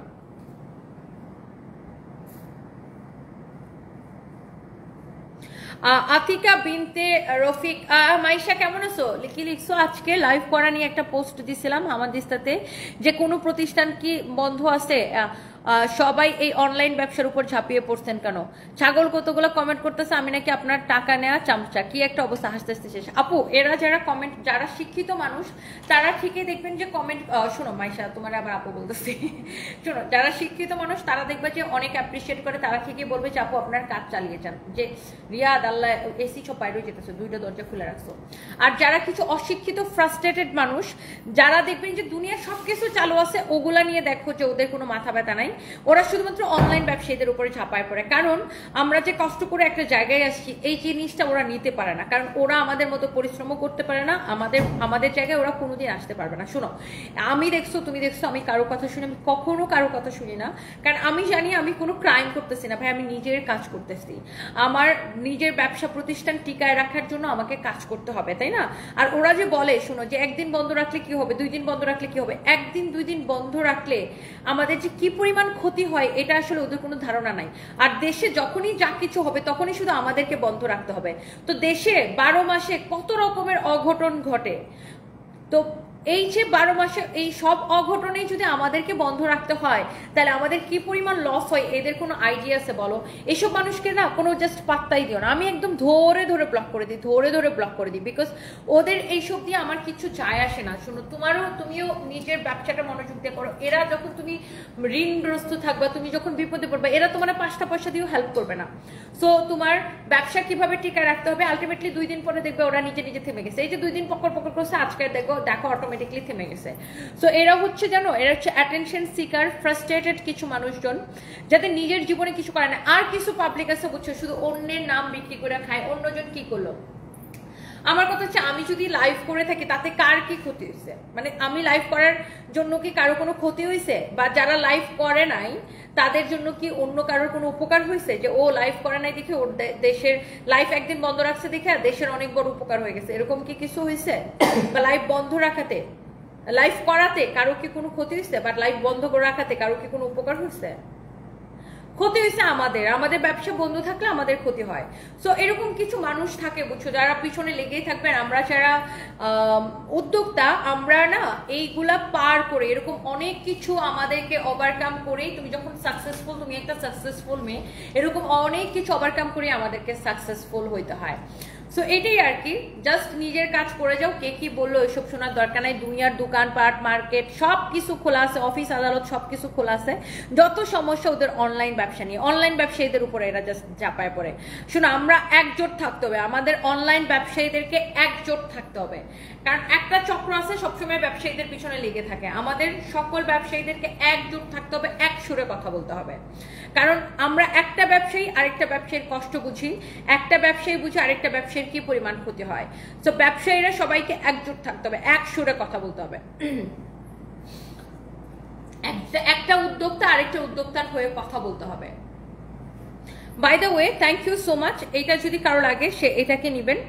আতিকা বিনতে রফিক, মাইশা কেমন আছো? কি লিখছো? আজকে লাইভ করা নিয়ে একটা পোস্ট দিছিলাম আমার দিস্তাতে, যে কোনো প্রতিষ্ঠান কি বন্ধ আছে, সবাই এই অনলাইন ব্যবসার উপর ঝাঁপিয়ে পড়ছেন কেন? ছাগল কতগুলো কমেন্ট করতেছে আমি নাকি আপনার টাকা নেওয়া চামচা, কি একটা অবস্থা, হাসতে হাসতে শেষ। আপু এরা যারা কমেন্ট, যারা শিক্ষিত মানুষ তারা ঠিকই দেখবেন যে কমেন্ট, শোনো মাইশা তোমার আবার আপু বলতেছি, শোনো, যারা শিক্ষিত মানুষ তারা দেখবে যে অনেক অ্যাপ্রিসিয়েট করে, তারা ঠিকই বলবে যে আপু আপনার কাজ চালিয়ে যান, যে রিয়াদ আল্লাহ এসি সব বাইরে যেতেছে, দুইটা দরজা খুলে রাখছো। আর যারা কিছু অশিক্ষিত ফ্রাস্ট্রেটেড মানুষ, যারা দেখবেন যে দুনিয়ার সবকিছু চালু আছে, ওগুলা নিয়ে দেখো যে ওদের কোনো মাথা ব্যথা নাই, ওরা শুধুমাত্র অনলাইন ব্যবসায়ীদের উপরে ঝাঁপায় পড়ে। কারণ আমরা যে কষ্ট করে একটা জায়গায় আসছি, এই জিনিসটা ওরা নিতে পারে না, কারণ ওরা আমাদের মতো পরিশ্রমও করতে পারে না, আমাদের জায়গায় ওরা কোনোদিন আসতে পারবে না। শোনো, আমি দেখছো, তুমি দেখছো, আমি কারো কথা শুনি, আমি কখনো কারো কথা শুনি না, কারণ আমি জানি আমি কোনো ক্রাইম করতেছি না ভাই, আমি নিজের কাজ করতেছি, আমার নিজের ব্যবসা প্রতিষ্ঠান টিকায় রাখার জন্য আমাকে কাজ করতে হবে, তাই না? আর ওরা যে বলে, শোনো, যে একদিন বন্ধ রাখলে কি হবে, 2 দিন বন্ধ রাখলে কি হবে, 1 দিন 2 দিন বন্ধ রাখলে আমাদের যে কি পরিমাণ ক্ষতি হয় এটা আসলে ওদের কোনো ধারণা নাই। আর দেশে যখনই যা কিছু হবে তখনই শুধু আমাদেরকে বন্ধ রাখতে হবে। তো দেশে 12 মাসে কত রকমের অঘটন ঘটে, তো এই যে 12 মাসে এই সব অঘটনেই যদি আমাদেরকে বন্ধ রাখতে হয়, তাহলে আমাদের কি পরিমাণ লস হয় এদের কোনো আইডিয়া আছে বলো? এইসব মানুষকে না কোনো জাস্ট পাত্তাই দিও না, আমি একদম ধরে ধরে ব্লক করে দিই, ধরে ধরে ব্লক করে দিই, বিকজ ওদের এইসব দিয়ে আমার কিছু যায় আসে না। শোনো, তুমিও নিজের ব্যবসাটা মনোযোগ দিয়ে করো, এরা যখন তুমি ঋণগ্রস্ত থাকবা, তুমি যখন বিপদে পড়বা, এরা তোমার 5টা পয়সা দিয়েও হেল্প করবে না। সো তোমার ব্যবসা কিভাবে টিকায় রাখতে হবে, আলটিমেটলি 2 দিন পরে দেখবে ওরা নিজে নিজে থেমে গেছে। এই যে 2 দিন পকর পকর করছে, আজকে দেখো অটোমেটিকলি থেমে গেছে। সো এরা হচ্ছে জানো, এরা হচ্ছে অ্যাটেনশন সিকার, ফ্রাস্ট্রেটেড কিছু মানুষজন, যাদের নিজের জীবনে কিছু করে না। আর কিছু পাবলিক আছে বুঝছো, শুধু অন্যের নাম বিক্রি করে খায়, অন্যজন কি করলো। আমার কথা হচ্ছে আমি যদি লাইভ করে থাকি তাতে কার কি ক্ষতি হয়েছে, মানে আমি লাইভ করার জন্য কি কারো কোনো ক্ষতি হয়েছে, বা যারা লাইভ করে নাই তাদের জন্য কি অন্য কারোর কোনো উপকার হয়েছে, যে ও লাইভ করে নাই দেখে ওর দেশের লাইভ একদিন বন্ধ রাখছে দেখে আর দেশের অনেক বড় উপকার হয়ে গেছে, এরকম কি কিছু হয়েছে? বা লাইভ বন্ধ রাখাতে, লাইভ করাতে কারো কি কোনো ক্ষতি হয়েছে, বা লাইভ বন্ধ করে রাখাতে কারো কি কোনো উপকার হয়েছে? ক্ষতি হয়েছে আমাদের ব্যবসা বন্ধ থাকলে আমাদের ক্ষতি হয়। সো এরকম কিছু মানুষ থাকে বুঝছো, যারা পিছনে লেগেই থাকবেন। আমরা যারা উদ্যোক্তা, আমরা না এইগুলা পার করে এরকম অনেক কিছু আমাদেরকে ওভারকাম করেই, তুমি যখন সাকসেসফুল, তুমি একটা সাকসেসফুল মেয়ে, এরকম অনেক কিছু ওভারকাম করে আমাদেরকে সাকসেসফুল হইতে হয়। সো এটাই আর কি, জাস্ট নিজের কাজ করে যাও। কে কি বললো এসব শোনার দরকার নাই। দুনিয়ার দোকানপাট, মার্কেট সব কিছু খোলা আছে, অফিস আদালত সব কিছু খোলা আছে। যত সমস্যা ওদের অনলাইন ব্যবসা নিয়ে, অনলাইন ব্যবসায়ীদের উপরে এরা জাস্ট চাপায় পড়ে। শোনো, আমরা একজোট থাকতে হবে, আমাদের অনলাইন ব্যবসায়ীদেরকে একজোট থাকতে হবে। কারণ একটা চক্র আছে সবসময় ব্যবসায়ীদের পিছনে লেগে থাকে। আমাদের সকল ব্যবসায়ীদেরকে একজোট থাকতে হবে, এক সুরে কথা বলতে হবে। কারণ আমরা একটা ব্যবসায়ী আরেকটা ব্যবসায়ীর কষ্ট বুঝি, একটা ব্যবসায়ী বুঝি আরেকটা ব্যবসায়ীর কি পরিমাণ ক্ষতি হয়। তো ব্যবসায়ীরা সবাইকে একজোট থাকতে হবে, এক সুরে কথা বলতে হবে। একটা উদ্যোক্তা আরেকটা উদ্যোক্তার হয়ে কথা বলতে হবে। By the way, thank you so much. এটা যদি কারো লাগে সে এটাকে নিবেন।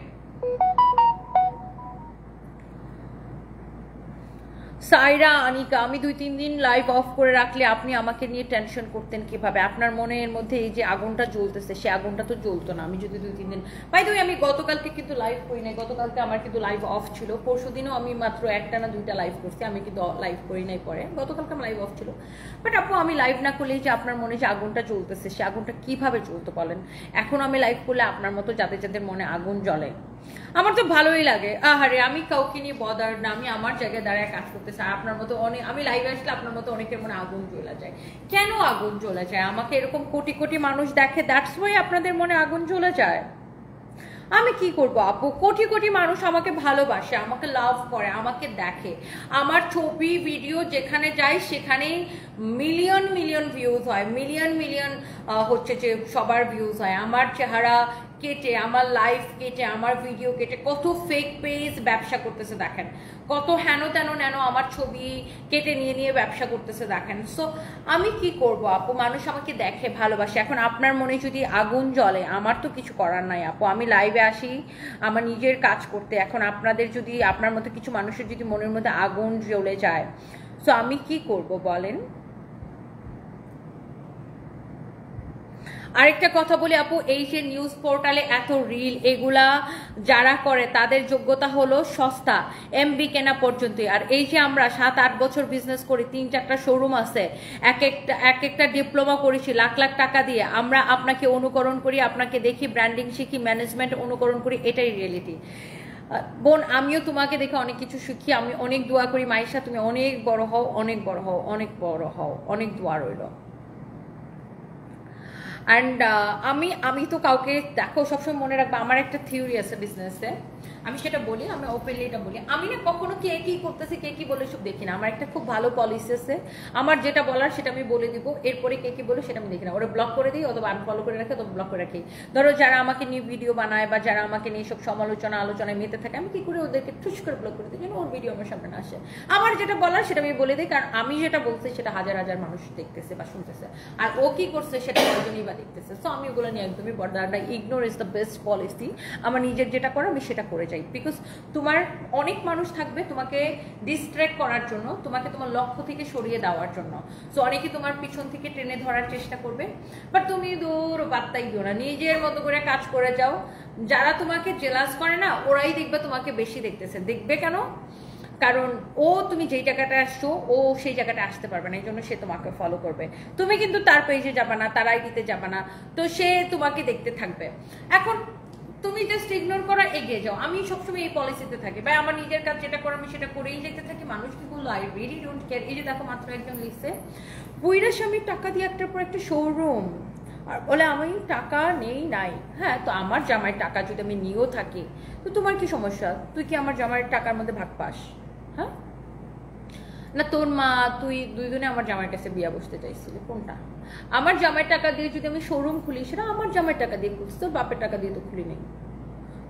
সাইরা আনিকা, আমি 2-3 দিন লাইভ অফ করে রাখলে আপনি আমাকে নিয়ে টেনশন করতেন কিভাবে? আপনার মনের মধ্যে এই যে আগুনটা জ্বলতেছে, সে আগুনটা তো জ্বলতো না আমি যদি 2-3 দিন। বাই দ্য ওয়ে, আমি গতকালকে কিন্তু লাইভ করি নাই, গতকালকে আমার কিন্তু লাইভ অফ ছিল। পরশুদিনও আমি মাত্র একটা না দুইটা লাইভ করছি, আমি কিন্তু লাইভ করি নাই পরে। গতকালকে আমার লাইভ অফ ছিল। বাট আপু, আমি লাইভ না করলেই যে আপনার মনে যে আগুনটা জ্বলতেছে, সে আগুনটা কিভাবে জ্বলতে বলেন? এখন আমি লাইভ করলে আপনার মতো যাদের যাদের মনে আগুন জ্বলে, আমার তো ভালোই লাগে। আহারে, আমি কাউকে নিয়ে বদার না, আমি আমার জায়গায় দাঁড়ায় কাজ করতে চাই। আপনার মতো অনেক, আমি লাইভে আসলে আপনার মতো অনেকের মনে আগুন জ্বলে যায়। কেন আগুন জ্বলে যায়? আমাকে এরকম কোটি কোটি মানুষ দেখে, দ্যাটস ওয়াই আপনাদের মনে আগুন জ্বলে যায়। আমি কি করব আপু? কোটি কোটি মানুষ আমাকে ভালোবাসে, আমাকে লাভ করে, আমাকে দেখে। আমার ছবি ভিডিও যেখানে যায় সেখানেই মিলিয়ন মিলিয়ন ভিউজ হয়, মিলিয়ন মিলিয়ন হচ্ছে যে সবার ভিউজ হয়। আমার চেহারা কেটে, আমার লাইফ কেটে, আমার ভিডিও কেটে কত ফেক পেজ ব্যবসা করতেছে দেখেন, কত হেন তেন ন্যানো আমার ছবি কেটে নিয়ে নিয়ে ব্যবসা করতেছে দেখেন। সো আমি কি করব আপু? মানুষ আমাকে দেখে, ভালোবাসে। এখন আপনার মনে যদি আগুন জ্বলে, আমার তো কিছু করার নাই আপু। আমি লাইভে আসি আমার নিজের কাজ করতে। এখন আপনাদের যদি, আপনার মতো কিছু মানুষের যদি মনের মধ্যে আগুন জ্বলে যায়, সো আমি কি করব বলেন? আরেকটা কথা বলি আপু, এই যে নিউজ পোর্টালে এত রিল এগুলা যারা করে তাদের যোগ্যতা হলো সস্তা, এমবি কেনা পর্যন্তই। আর এই যে আমরা 7-8 বছর বিজনেস করি, 3-4টা শোরুম আছে, এক একটা ডিপ্লোমা করেছি লাখ লাখ টাকা দিয়ে, আমরা আপনাকে অনুকরণ করি, আপনাকে দেখি, ব্র্যান্ডিং শিখি, ম্যানেজমেন্ট অনুকরণ করি, এটাই রিয়েলিটি। বোন, আমিও তোমাকে দেখে অনেক কিছু শিখি। আমি অনেক দোয়া করি মাইশা, তুমি অনেক বড় হও, অনেক বড় হও, অনেক বড় হও, অনেক দোয়া রইল। অ্যান্ড আমি তো কাউকে দেখো সবসময় মনে রাখবো, আমার একটা থিওরি আছে বিজনেসে, আমি সেটা বলি, আমি ওপেনলি এটা বলি। আমি না কখনো কে কি করতেছে, কে কি বলে সব দেখি না। আমার একটা খুব ভালো পলিসি আছে, আমার যেটা বলার সেটা আমি বলে দিব, এরপরে কে কি বলে সেটা আমি দেখি না। ওরা ব্লক করে দিই, অথবা আনফলো করে রাখি, অথবা ব্লক করে রাখি। ধরো যারা আমাকে নিয়ে ভিডিও বানায় বা যারা আমাকে নিয়ে সব আলোচনায় মেতে থাকে, আমি কি করে ওদেরকে ঠুস করে ব্লক করে দিই, যেন ওর ভিডিও আমার সামনে না আসে। আমার যেটা বলার সেটা আমি বলে দিই, কারণ আমি যেটা বলছি সেটা হাজার হাজার মানুষ দেখতেছে বা শুনতেছে, আর ও কি করছে সেটা একজনই বা দেখতেছে। সো আমি ওগুলো নিয়ে একদমই border, ignore is the best policy. আমার নিজের যেটা করো আমি সেটা করে যাই, বিকজ তোমার অনেক মানুষ থাকবে তোমাকে ডিস্ট্র্যাক্ট করার জন্য, তোমাকে তোমার লক্ষ্য থেকে সরিয়ে দেওয়ার জন্য। সো অনেকে তোমার পিছন থেকে টেনে ধরার চেষ্টা করবে, বাট তুমি দূর বার্তাই দিও না, নিজের মতো করে কাজ করে যাও। যারা তোমাকে জেলাস করে না, ওরাই দেখবে তোমাকে বেশি দেখতেছে। দেখবে কেন? কারণ ও তুমি যেই জায়গাটা আসছো, ও সেই জায়গাটা আসতে পারবে না, এই জন্য সে তোমাকে ফলো করবে। তুমি কিন্তু তার পেজে যাবা না, তার আইডিতে যাবা না, তো সে তোমাকে দেখতে থাকবে। এখন তুমি জাস্ট ইগনোর করা, এগিয়ে যাও। আমি সবসময় এই পলিসিতে থাকি, ভাই আমার নিজের কাজ যেটা করো আমি সেটা করেই যেতে থাকি। মানুষ কি বললো, আই রিয়েলি ডোন্ট কেয়ার। এই যে দেখো মাত্র একজন লিখছে, বুইরা স্বামীর টাকা দিয়ে একটার পর একটা শোরুম, আর বলে আমি টাকা নেই নাই। হ্যাঁ, তো আমার জামাইয়ের টাকা যদি আমি নিয়েও থাকি, তো তোমার কি সমস্যা? তুই কি আমার জামাইয়ের টাকার মধ্যে ভাগ পাস? হ্যাঁ না, তোর মা তুই দুইজনে আমার জামাইয়ের কাছে বিয়া বসতে চাইছিলি, কোনটা? আমার জামাইয়ের টাকা দিয়ে যদি আমি শোরুম খুলি, সেটা আমার জামাইয়ের টাকা দিয়ে খুলছি, তোর বাপের টাকা দিয়ে তো খুলি নেই।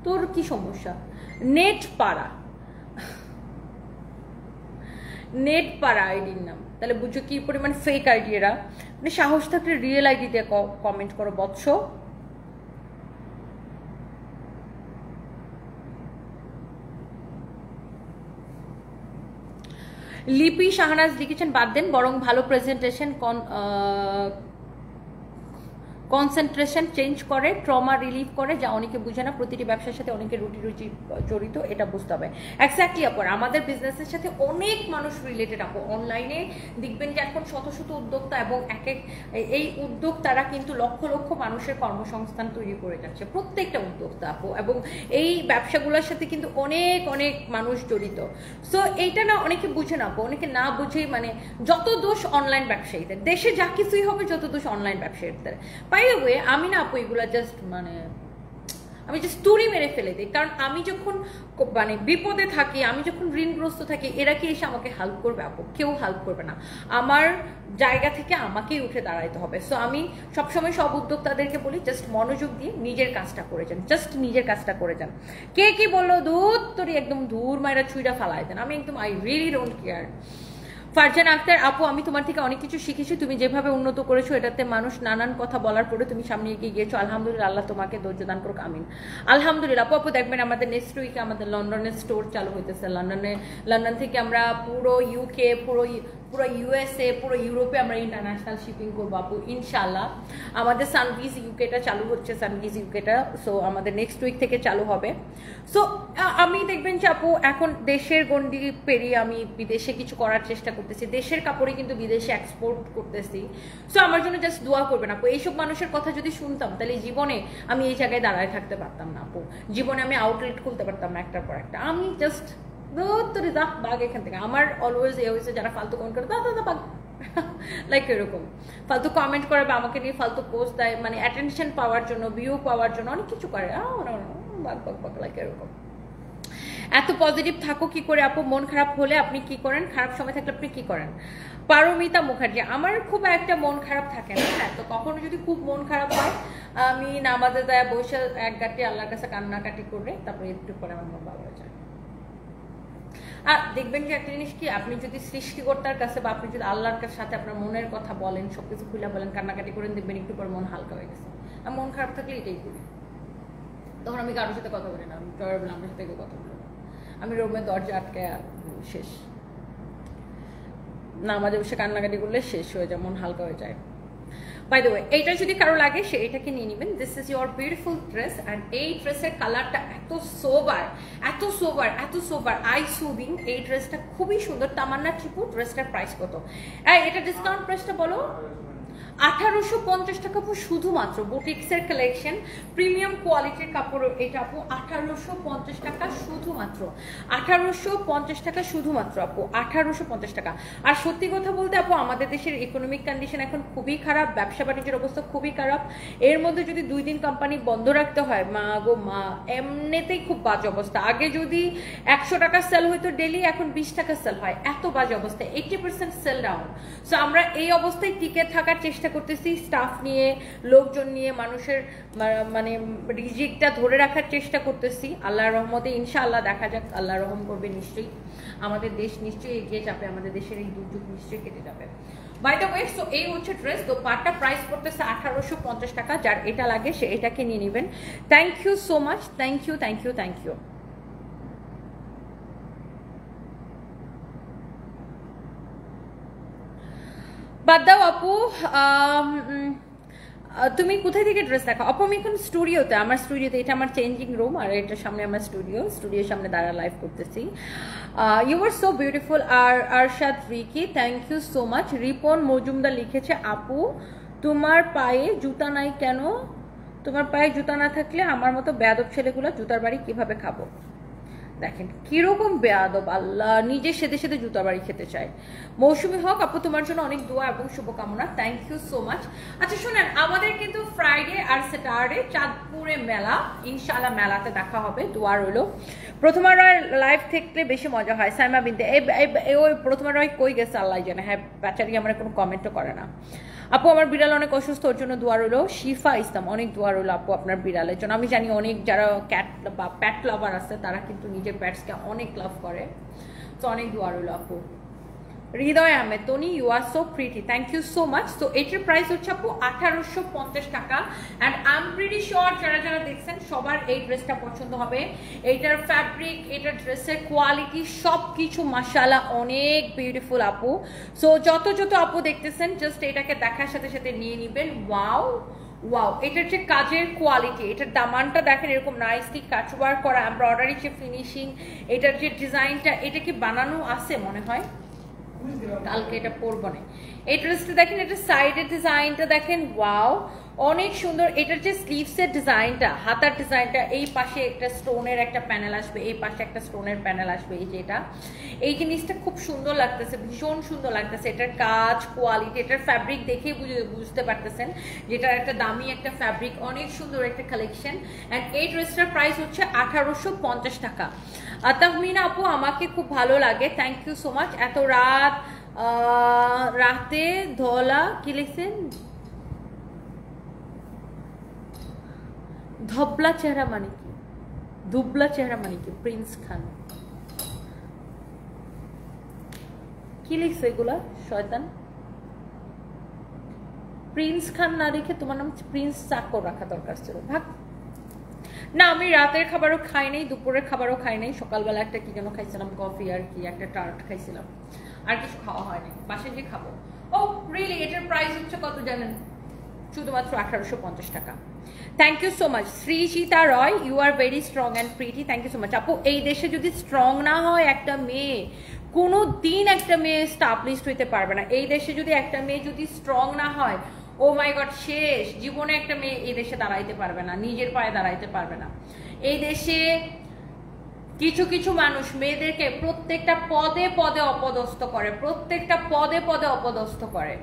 তোর কি সমস্যা? নেট পাড়া, নেট পাড়া আইডির নাম, তাহলে বুঝো কি পরিমাণ ফেক আইডি এরা। মানে সাহস থাকলে রিয়েল আইডি দিয়ে কমেন্ট করো বৎস। লিপি শাহনাজ লিখেছেন বাদ দেন, বরং ভালো প্রেজেন্টেশন কনসেন্ট্রেশন চেঞ্জ করে, ট্রমা রিলিভ করে, যা অনেকে বুঝে না। প্রতিটি ব্যবসার সাথে অনেকের রুটি জড়িত, এটা বুঝতে হবে। এক্স্যাক্টলি আপু, আমাদের বিজনেসের সাথে অনেক মানুষ রিলেটেড আপু। অনলাইনে দেখবেন যে এখন শত শত উদ্যোক্তা এবং এই উদ্যোক্তারা কিন্তু লক্ষ লক্ষ মানুষের কর্মসংস্থান তৈরি করে যাচ্ছে, প্রত্যেকটা উদ্যোক্তা আপু। এবং এই ব্যবসাগুলোর সাথে কিন্তু অনেক অনেক মানুষ জড়িত। সো এইটা না অনেকে বুঝে না আপু, অনেকে না বুঝেই মানে যত দোষ অনলাইন ব্যবসায়ীদের, দেশে যা কিছুই হবে যত দোষ অনলাইন ব্যবসায়ীদের। বাই দ্য ওয়ে, আমি না আপু এগুলা জাস্ট মানে আমি জাস্ট তুড়ি মেরে ফেলে দিই। কারণ আমি যখন মানে বিপদে থাকি, আমি যখন ঋণগ্রস্ত থাকি, এরা কি এসে আমাকে হেল্প করবে আপু? কেউ হেল্প করবে না। আমার জায়গা থেকে আমাকেই উঠে দাঁড়াইতে হবে। সো আমি সবসময় সব উদ্যোক্তাদেরকে বলি জাস্ট মনোযোগ দিয়ে নিজের কাজটা করে যান, জাস্ট নিজের কাজটা করে যান। কে কি বললো দূর তোরই একদম ধূর মায়েরা ছুঁড়া ফালাই দেন, আমি একদম I really don't care. Farjan Akter আপু, আমি তোমার থেকে অনেক কিছু শিখেছি। তুমি যেভাবে উন্নত করেছো, এটাতে মানুষ নানান কথা বলার পরে তুমি সামনে এগিয়ে গিয়েছো। আলহামদুলিল্লাহ, আল্লাহ তোমাকে ধৈর্য দান করুক, আমিন। আলহামদুলিল্লাহ আপু। আপু দেখবেন আমাদের নেক্সট উইকে আমাদের লন্ডনের স্টোর চালু হইতেছে। লন্ডন থেকে আমরা পুরো ইউকে, পুরো ইউএসএ, পুরো ইউরোপে আমরা ইন্টারন্যাশনাল শিপিং করবো আপু ইনশাল্লাহ। আমাদের সানভিজ ইউকেটা চালু হচ্ছে, সানভিজ ইউকেটা। সো আমাদের নেক্সট উইক থেকে চালু হবে। সো আমি দেখবেন যে আপু এখন দেশের গন্ডি পেরিয়ে আমি বিদেশে কিছু করার চেষ্টা করতেছি, দেশের কাপড়ে কিন্তু বিদেশে এক্সপোর্ট করতেছি। সো আমার জন্য জাস্ট দোয়া করবেন আপু। এইসব মানুষের কথা যদি শুনতাম তাহলে জীবনে আমি এই জায়গায় দাঁড়ায় থাকতে পারতাম না আপু। জীবনে আমি আউটলেট খুলতে পারতাম না একটার পর একটা। আমি জাস্ট তোরে দা বাঘ এখান থেকে। আমার অলওয়েজ এ হয়েছে যারা ফালতু কমেন্ট করে দাদা বাঘ লাইক এরকম ফালতু কমেন্ট করে বা আমাকে নিয়ে ফালতু পোস্ট দেয়, মানে অ্যাটেনশন পাওয়ার জন্য, ভিউ পাওয়ার জন্য অনেক কিছু করে। বাঘ বাঘ বাঘ লাইক এরকম। এত পজিটিভ থাকো কি করে আপু? মন খারাপ হলে আপনি কি করেন? খারাপ সময় থাকলে আপনি কি করেন? পারমিতা মুখার্জি, আমার খুব একটা মন খারাপ থাকে না। হ্যাঁ, তো কখনো যদি খুব মন খারাপ হয়, আমি নামাজে দেয় বসে এক গাঁটি আল্লাহর কাছে কান্নাকাটি করে তারপরে একটু পরে আমার মন ভালো হয়ে যায়। আর দেখবেন যে একটা জিনিস কি, আপনি যদি সৃষ্টিকর্তার কাছে বা আপনি যদি আল্লাহর সাথে আপনার মনের কথা বলেন, সবকিছু খুলে বলেন, কান্নাকাটি করেন, দেখবেন একটু পর মন হালকা হয়ে গেছে। আর মন খারাপ থাকলে এটাই করি, তখন আমি কারোর সাথে কথা বলি না, আমি ডর বলে আমার সাথে কথা বলি না, আমি রুমের দরজা আটকে শেষ না, আমাদের বসে কান্নাকাটি করলে শেষ হয়ে যায়, মন হালকা হয়ে যায়। বাই দ্য ওয়ে, এইটা যদি কারো লাগে সে এটাকে নিয়ে নেবেন। This is your beautiful dress and এই ড্রেসের কালারটা এত সোবার, এত সোবার, এত সোবার, আই সুদিং। এই ড্রেসটা খুবই সুন্দর। তামান্না চিপু, ড্রেসটার প্রাইস কত? এটা ডিসকাউন্ট প্রাইসটা বলো। 1850 টাকা আপু, শুধুমাত্র বুটিক্সের কালেকশন, প্রিমিয়াম কোয়ালিটির কাপড়। এটা আপু 1850 টাকা শুধুমাত্র, 1850 টাকা শুধুমাত্র আপু, 1850 টাকা। আর সত্যি কথা বলতে আপু, আমাদের দেশের ইকোনমিক কন্ডিশন এখন খুবই খারাপ, ব্যবসা বাণিজ্যের অবস্থা খুবই খারাপ। এর মধ্যে যদি 2 দিন কোম্পানি বন্ধ রাখতে হয়, মা গো মা, এমনিতেই খুব বাজে অবস্থা। আগে যদি 100 টাকা সেল হইতো ডেলি, এখন 20 টাকা সেল হয়, এত বাজে অবস্থা, 80% সেল ডাউন। সো আমরা এই অবস্থায় টিকে থাকার চেষ্টা করতেছি, স্টাফ নিয়ে, লোকজন নিয়ে, মানুষের মানে রিজিকটা ধরে রাখার চেষ্টা করতেছি। আল্লাহর রহমতে ইনশাআল্লাহ দেখা যাক, আল্লাহ রহম করবে নিশ্চয়ই, আমাদের দেশ নিশ্চয়ই এগিয়ে যাবে, আমাদের দেশের এই দুর্যোগ নিশ্চয়ই কেটে যাবে। বাই দ্য ওয়ে, সো এই হচ্ছে ড্রেস। তো পারটা প্রাইস পড়তেছে 1850 টাকা। যার এটা লাগে সে এটাকে নিয়ে নেবেন। Thank you so much, thank you, thank you, thank you. বাদ দাও আপু, তুমি কোথায় থেকে ড্রেস দেখো? আপু আমি এখন স্টুডিওতে, আমার স্টুডিওতে, এটা আমার চেঞ্জিং রুম আর এটার সামনে আমার স্টুডিওর সামনে দাঁড়া লাইভ করতেছি। You are so beautiful. আর Arshad Ricky, thank you so much. Ripon Majumder লিখেছে, আপু তোমার পায়ে জুতা নাই কেন? তোমার পায়ে জুতা না থাকলে আমার মতো বেয়াদব ছেলেগুলো জুতার বাড়ি কিভাবে খাবো? দেখেন কিরকম বেয়াদব, আল্লাহ নিজে সেদে সেদে জুতা বাড়ি খেতে চায়। মৌসুমি হক আপু, তোমার জন্য অনেক দোয়া এবং শুভকামনা, থ্যাংক ইউ সো মাচ। আচ্ছা শোনেন, আমাদের কিন্তু ফ্রাইডে আর স্যাটারডে চাঁদপুরে মেলা, ইনশাআল্লাহ মেলাতে দেখা হবে, দোয়া রইল। প্রথমার লাইভ থাকলে বেশি মজা হয়। সাইমা বিনতে, ওই প্রথমার কই গেছে আল্লাহ জানে। হ্যাঁ বেচারি আমার কোনো কমেন্টও করে না। আপু আমার বিড়াল অনেক অসুস্থ, ওর জন্য দোয়া রইলো। শিফা ইসলাম, অনেক দোয়া রইলো আপু আপনার বিড়ালের জন্য। আমি জানি অনেক যারা ক্যাট বা প্যাট লাভার আছে তারা কিন্তু নিজের প্যাটসকে অনেক লাভ করে, তো অনেক দোয়া রইলো আপু। Hridoy Ahmed, Toni you are so pretty, thank you so much. তো এটার প্রাইস হচ্ছে আপু 1850 টাকা। And I am pretty sure যারা যারা দেখছেন সবার এই ড্রেসটা পছন্দ হবে। এইটার ফ্যাব্রিক, এটার ড্রেসের কোয়ালিটি সব কিছু মাশাআল্লাহ অনেক বিউটিফুল আপু। সো যত যত আপু দেখতেছেন জাস্ট এটাকে দেখার সাথে সাথে নিয়ে নিবেন। ওয়াও ওয়াও, এটার যে কাজের কোয়ালিটি, এটার দামানটা দেখেন এরকম নাইসলি কাটওয়ার্ক করা, এমব্রয়ডারি যে ফিনিশিং, এটার যে ডিজাইনটা, এটা কি বানানো আছে মনে হয়, কালকে এটা পরবো না। এই ড্রেসটা দেখেন, এটা সাইডের ডিজাইনটা দেখেন, ওয়াও অনেক সুন্দর। এটার যে স্লিভসের ডিজাইনটা, হাতার ডিজাইনটা, এই পাশে একটা স্টোনের একটা প্যানেল আসবে, এই পাশে একটা স্টোনের প্যানেল আসবে, এই যে এটা, এই জিনিসটা খুব সুন্দর লাগতেছে, ভীষণ সুন্দর লাগতেছে। এটার কাজ, কোয়ালিটি, এটার ফ্যাব্রিক দেখেই বুঝতে পারতেছেন যেটার একটা দামি একটা ফ্যাব্রিক, অনেক সুন্দর একটা কালেকশন। অ্যান্ড এই ড্রেসটার প্রাইস হচ্ছে 1850 টাকা। তাহমিনা আপু আমাকে খুব ভালো লাগে, থ্যাংক ইউ সো মাচ। এত রাতে ধলা কি লিখছেন, ধবলা চেহারা মানে কি, দুবলা চেহারা মানে কি, প্রিন্স খান কি লিখছে এগুলা শয়তান। প্রিন্স খান না রেখে তোমার নাম প্রিন্স চাকর রাখা দরকার ছিল, ভাগ। না আমি রাতের খাবারও খাই নাই, দুপুরের খাবারও খাই নাই, সকালবেলা একটা কি যেন খাইছিলাম, কফি আর কি একটা টার্ট খাইছিলাম, আর কিছু খাওয়া হয়নি, বাসায় গিয়ে খাবো। ও রিয়েলি, এটার প্রাইস হচ্ছে কত জানেন, শুধুমাত্র 1850 টাকা। Thank you so much Srijita Roy, you are very strong and pretty, thank you so much আপু। এই দেশে যদি স্ট্রং না হয় একটা মেয়ে, কোনো দিন একটা মেয়ে স্টাবলিশড হইতে পারবে না। এই দেশে যদি একটা মেয়ে যদি স্ট্রং না হয়, ও মাই গড, শেষ জীবনে একটা মেয়ে এই দেশে দাঁড়াইতে পারবে না, নিজের পায়ে দাঁড়াইতে পারবে না। এই দেশে কিছু কিছু মানুষ মেয়েদেরকে প্রত্যেকটা পদে পদে অপদস্থ করে, প্রত্যেকটা পদে পদে অপদস্থ করে।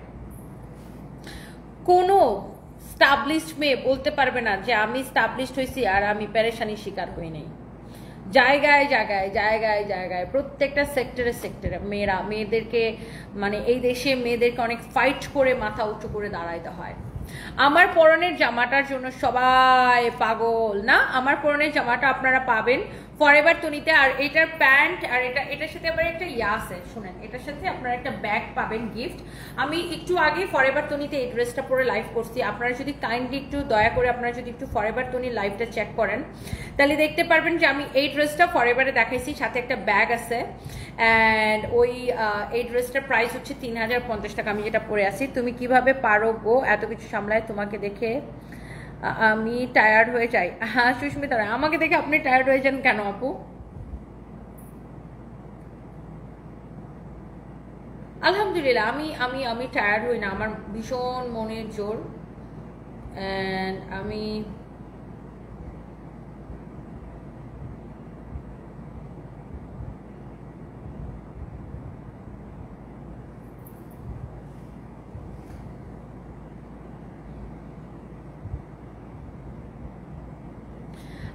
কোনো স্টাবলিশড মেয়ে বলতে পারবে না যে আমি স্টাবলিশড হয়েছি আর আমি পেরেশানির শিকার হই নাই। জায়গায় জায়গায় জায়গায় জায়গায় প্রত্যেকটা সেক্টরে সেক্টরে মেয়েদেরকে মানে এই দেশে মেয়েদেরকে অনেক ফাইট করে মাথা উঁচু করে দাঁড়াইতে হয়। আমার পরনের জামাটার জন্য সবাই পাগল না, আমার পরনের জামাটা আপনারা পাবেন ফরএভার তনিতে। আর এটার প্যান্ট আর এটার সাথে আবার একটা ইয়া আছে, শুনেন, এটার সাথে আপনারা একটা ব্যাগ পাবেন গিফট। আমি একটু আগে ফরএভার তনিতে এই ড্রেসটা পরে লাইভ করছি, আপনারা যদি কাইন্ডলি একটু দয়া করে আপনারা যদি একটু ফরএভার তনির লাইভটা চেক করেন তাহলে দেখতে পারবেন যে আমি এই ড্রেসটা ফরএভারে দেখাইছি, সাথে একটা ব্যাগ আছে। অ্যান্ড ওই এই ড্রেসটার প্রাইস হচ্ছে 3050 টাকা। আমি যেটা পরে আছি, তুমি কিভাবে পারো গো এত কিছু সামলায়, তোমাকে দেখে আমি টায়ার্ড হয়ে যাই। হ্যাঁ সুস্মিতা রায়, আমাকে দেখে আপনি টায়ার্ড হয়ে যান কেন আপু? আলহামদুলিল্লাহ আমি আমি আমি টায়ার্ড হই না, আমার ভীষণ মনের জোর। অ্যান্ড আমি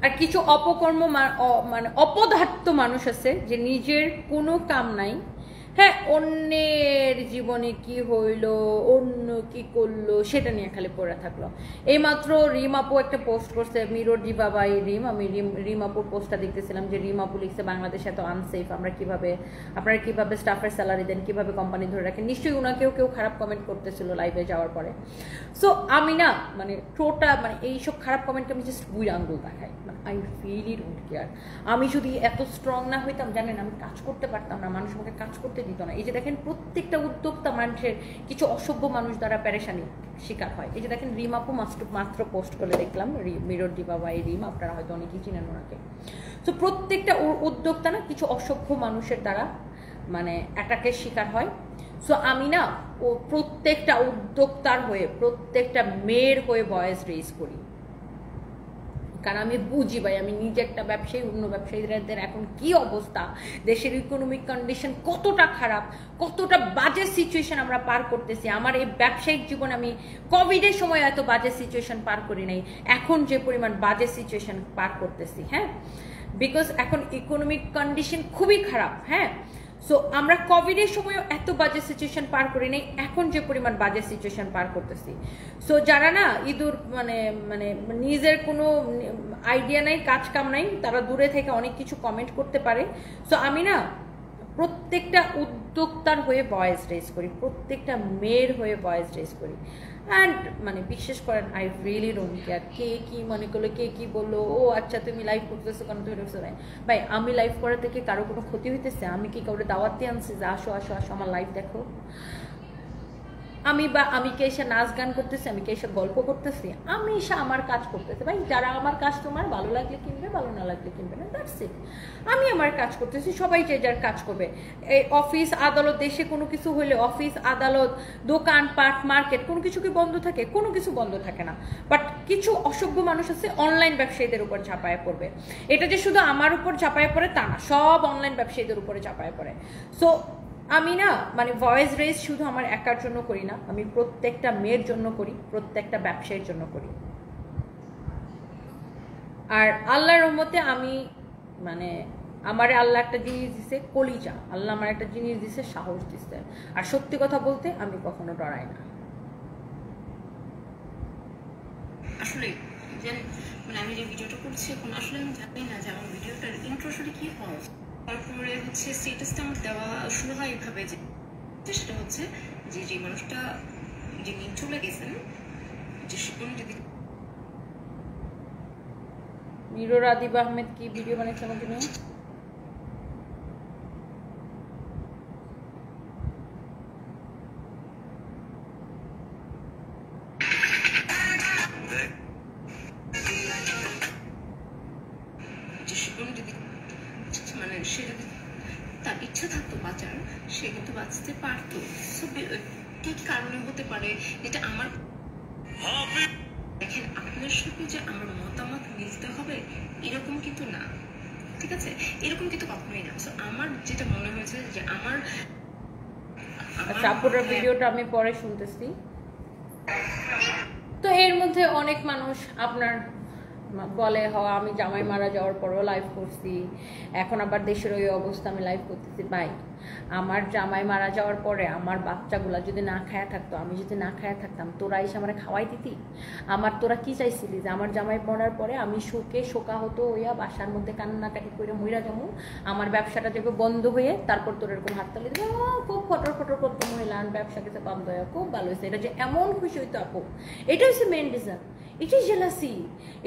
আর কিছু অপকর্ম মানে অপদার্থ মানুষ আছে যে নিজের কোনো কাম নাই, হ্যাঁ অন্যের জীবনে কি হইলো, অন্য কি করলো সেটা নিয়ে খালি পড়ে থাকলো। এইমাত্র রিম আপু একটা পোস্ট করছে, মিরর দিবা বাই রিম, আমি রিম আপুর পোস্টটা দেখতেছিলাম যে রিম আপু লিখছে বাংলাদেশ এত আনসেফ, আমরা কিভাবে, আপনারা কিভাবে স্টাফের স্যালারি দেন, কিভাবে কোম্পানি ধরে রাখেন। নিশ্চয়ই ওনাকেও কেউ খারাপ কমেন্ট করতেছিল লাইভে যাওয়ার পরে। সো আমি না মানে মানে এইসব খারাপ কমেন্টকে আমি জাস্ট বুই আঙ্গুল দেখাই, মানে আই রিয়েলি ডোন্ট কেয়ার। আমি যদি এত স্ট্রং না হইতাম জানেন আমি কাজ করতে পারতাম না, মানুষ আমাকে কাজ করতে দিত না। এই যে দেখেন প্রত্যেকটা উদ্যোক্তা মানুষের কিছু অসভ্য মানুষ দ্বারা পেরেশানি শিকার হয়। এই যে দেখেন রিম আপু মাত্র পোস্ট করে দেখলাম, মিরর দিবা বাই রিম, আপনারা হয়তো অনেকেই চিনেন ওনাকে। তো প্রত্যেকটা উদ্যোক্তা না কিছু অসভ্য মানুষের দ্বারা মানে অ্যাটাকের শিকার হয়। সো আমি না ও প্রত্যেকটা উদ্যোক্তার হয়ে, প্রত্যেকটা মেয়ের হয়ে ভয়েস রেজ করি, কারণ আমি বুঝি ভাই, আমি নিজে একটা ব্যবসায়ী, অন্য ব্যবসায়ীদের এখন কি অবস্থা, দেশের ইকোনমিক কন্ডিশন কতটা খারাপ, কতটা বাজে সিচুয়েশন আমরা পার করতেছি। আমার এই ব্যবসায়িক জীবন আমি কোভিডের সময় এত বাজে সিচুয়েশন পার করি নাই, এখন যে পরিমাণ বাজে সিচুয়েশন পার করতেছি, হ্যাঁ, বিকজ এখন ইকোনমিক কন্ডিশন খুবই খারাপ। হ্যাঁ, সো আমরা কোভিডের সময়ও এত বাজে সিচুয়েশন পার করি নাই, এখন যে পরিমাণ বাজে সিচুয়েশন পার করতেছি। সো যারা না ইঁদুর মানে মানে নিজের কোনো আইডিয়া নাই, কাজ কাম নাই, তারা দূরে থেকে অনেক কিছু কমেন্ট করতে পারে। সো আমি না প্রত্যেকটা উদ্যোক্তার হয়ে ভয়েস রেজ করি, প্রত্যেকটা মেয়ের হয়ে ভয়েস রেজ করি। অ্যান্ড মানে বিশ্বাস করেন, আই রিয়েলি ডোন্ট কেয়ার কে কি মনে করলো, কে কি বললো, ও আচ্ছা তুমি লাইভ করতেছো কেন, তুমি করছো ভাই। ভাই আমি লাইভ করা থেকে কারো কোনো ক্ষতি হইতেছে? আমি কি কাউরে দাওয়াত দিয়ে আনছি যে আসো আসো আসো আমার লাইভ দেখো? আমি কে এসে নাচ গান করতেছি, আমি কে এসে গল্প করতেছি, আমি এসে আমার কাজ করতেছি। ভাই যারা আমার কাজ তোমার ভালো লাগলে কিনবে, ভালো না লাগলে কিনবে না, দ্যাটস ইট। আমি আমার কাজ করতেছি, সবাই যে যার কাজ করবে। এই অফিস আদালত, দেশে কোনো কিছু হলে অফিস আদালত, দোকান পাট মার্কেট কোনো কিছু কি বন্ধ থাকে? কোনো কিছু বন্ধ থাকে না। বাট কিছু অসভ্য মানুষ আছে অনলাইন ব্যবসায়ীদের উপর ঝাঁপায় পড়বে। এটা যে শুধু আমার উপর ঝাঁপায় পড়ে তা না, সব অনলাইন ব্যবসায়ীদের উপরে ঝাঁপায় পড়ে। সো আমি না মানে ভয়েস রেজ শুধু আমার একার জন্য করি না, আমি প্রত্যেকটা মেয়ের জন্য করি, প্রত্যেকটা ব্যবসায়ীর জন্য করি। আর আল্লাহর রহমতে আমি মানে আমারে আল্লাহ একটা জিনিস দিছে কলিজা, আল্লাহ আমার একটা জিনিস দিছে সাহস দিছে। আর সত্যি কথা বলতে আমি কখনো ডরাই না। আসলে মানে আমি যে ভিডিওটা করছি এখন আসলে আমি জানি না যে আমার ভিডিওটার ইন্ট্রো আসলে কি হয়। তারপরে হচ্ছে স্টেটাসটা আমার দেওয়া শুরু হয় এইভাবে যে সেটা হচ্ছে যে মানুষটা যিনি চলে গেছেন, যে উনি যদি মিরর আদিব আহমেদ কি ভিডিও বানিয়েছে আমাকে নিয়ে? মানে সে যদি তার ইচ্ছা থাকতো বাঁচার, সে কিন্তু বাঁচতে পারতো। কি কারণে হতে পারে যেটা আমার দেখেন, আপনার সাথে যে আমার মতামত মিলতে হবে এরকম কিন্তু না, ঠিক আছে? এরকম কিন্তু কখনোই না। আমার যেটা মনে হয়েছে যে আমার আপুরার ভিডিওটা আমি পরে শুনতেছি। তো এর মধ্যে অনেক মানুষ আপনার বলে আমি জামাই মারা যাওয়ার পরেও লাইভ করছি, এখন আবার দেশের ওই অবস্থা আমি লাইভ করতেছি। ভাই আমার জামাই মারা যাওয়ার পরে আমার বাচ্চাগুলা যদি না খায়া থাকতো, আমি যদি না খায়া থাকতাম, তোরা এসে আমার খাওয়াই দিতি? আমার তোরা কি চাইছিলি যে আমার জামাই মরার পরে আমি শোকা হতো হইয়া বাসার মধ্যে কান্নাকাটি করে মইরা যাবো, আমার ব্যবসাটা যাবে বন্ধ হয়ে, তারপর তোর এরকম হাততালি দেবে খুব ফটর ফটর করতো মহিলা ব্যবসা কিছু বন্ধ হয়ে খুব ভালো হয়েছে। এটা যে এমন খুশি হইতো আপু, এটা হচ্ছে মেন রিজন। এটাই জেলাসি।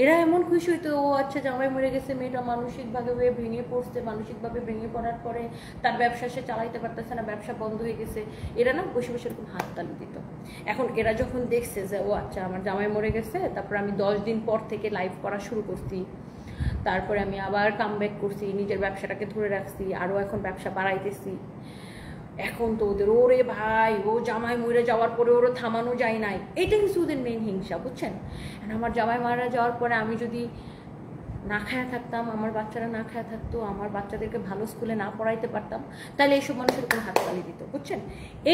এরা এমন খুশি হইতো ও আচ্ছা জামাই মরে গেছে, মেয়েটা মানসিকভাবে ভেঙে পড়ছে, মানসিকভাবে ভেঙে পড়ার পরে তার ব্যবসা সে চালাইতে পারতেছে না, ব্যবসা বন্ধ হয়ে গেছে। এরা না বসে বসে এরকম হাততালি দিত। এখন এরা যখন দেখছে যে ও আচ্ছা আমার জামাই মরে গেছে, তারপর আমি 10 দিন পর থেকে লাইভ করা শুরু করছি, তারপরে আমি আবার কামব্যাক করছি, নিজের ব্যবসাটাকে ধরে রাখছি, আরও এখন ব্যবসা বাড়াইতেছি। এখন তো ওদের ওরে ভাই ও জামাই মরে যাওয়ার পরে ওরও থামানো যায় নাই, এটা কিন্তু ওদের মেন হিংসা, বুঝছেন? আমার জামাই মারা যাওয়ার পরে আমি যদি না খায়া থাকতাম, আমার বাচ্চারা না খায়া থাকতো, আমার বাচ্চাদেরকে ভালো স্কুলে না পড়াইতে পারতাম, তাহলে এইসব মানুষের কোনো হাততালি দিত, বুঝছেন?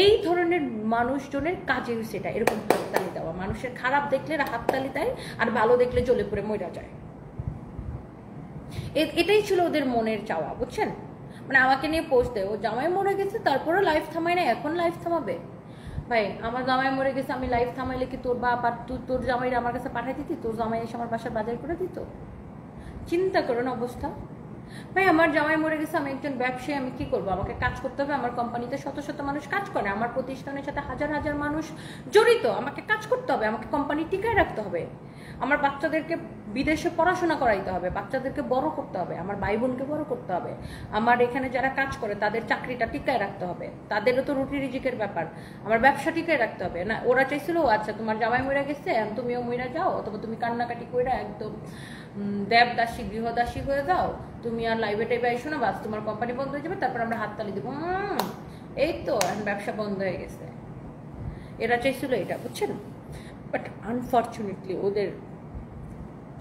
এই ধরনের মানুষজনের কাজে সেটা, এরকম হাততালি দেওয়া। মানুষের খারাপ দেখলে হাততালি দেয়, আর ভালো দেখলে জ্বলে পড়ে মরে যায়। এটাই ছিল ওদের মনের চাওয়া, বুঝছেন? মানে আমাকে নিয়ে পোস্ট দেয় ও জামাই মরে গেছে তারপরেও লাইফ থামায় না, এখন লাইফ থামাবে? ভাই আমার জামাই মরে গেছে, আমি লাইফ থামাইলে কি তোর বাপ আর তোর জামাইরা আমার কাছে পাঠাই দিতি? তোর জামাই এসে আমার বাসার বাজার করে দিত? চিন্তা করুন অবস্থা। ভাই আমার জামাই মরে গেছে, আমি একজন ব্যবসায়ী, আমি কি করবো? আমাকে কাজ করতে হবে, আমার কোম্পানিতে শত শত মানুষ কাজ করে, আমার প্রতিষ্ঠানের সাথে হাজার হাজার মানুষ জড়িত, আমাকে কাজ করতে হবে, আমাকে কোম্পানি টিকায় রাখতে হবে, আমার বাচ্চাদেরকে বিদেশে পড়াশোনা করাইতে হবে, বাচ্চাদেরকে বড় করতে হবে, আমার ভাই বোনকে বড় করতে হবে, আমার এখানে যারা কাজ করে তাদের চাকরিটা টিকায় রাখতে হবে, তাদেরও তো রুটি রিজিকের ব্যাপার, আমার ব্যবসা টিকায় রাখতে হবে। না ওরা চাইছিল আচ্ছা তোমার জামাই মরে গেছে তুমিও মরে যাও, অথবা তুমি কান্নাকাটি করে একদম দেবদাসী গৃহদাসী হয়ে যাও, তুমি আর লাইভে টাইভে আইসো না, বাস তোমার কোম্পানি বন্ধ হয়ে যাবে, তারপর আমরা হাততালি দেবো, এই তো ব্যবসা বন্ধ হয়ে গেছে। এরা চাইছিল এটা, বুঝছেন? বাট আনফর্চুনেটলি ওদের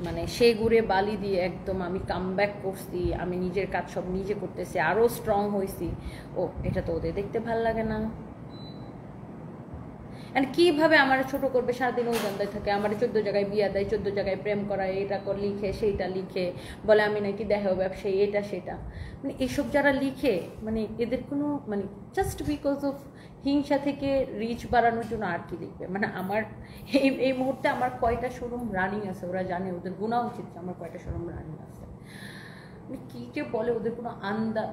মানে সে ঘুরে বালি দিয়ে একদম আমি কামব্যাক করছি, আমি নিজের কাজ সব নিজে করতেছি, আরও স্ট্রং হয়েছি। ও এটা তো ওদের দেখতে ভাল লাগে না, অ্যান্ড কীভাবে আমার ছোট করবে, সারাদিন ওই গন্ধায় থাকে, আমার 14 জায়গায় বিয়া দেয়, 14 জায়গায় প্রেম করায়, এটা লিখে সেইটা লিখে বলে আমি নাকি দেহ ব্যবসায়ী, এটা সেটা। মানে এসব যারা লিখে, মানে এদের কোনো মানে জাস্ট বিকজ অফ হিংসা থেকে রিচ বাড়ানোর জন্য আর কি লিখবে। মানে আমার এই মুহূর্তে আমার কয়টা শোরুম রানিং আছে ওরা জানে, ওদের গুণা উচিত আমার কয়টা শোরুম রানিং আছে। মানে কী যে বলে ওদের কোনো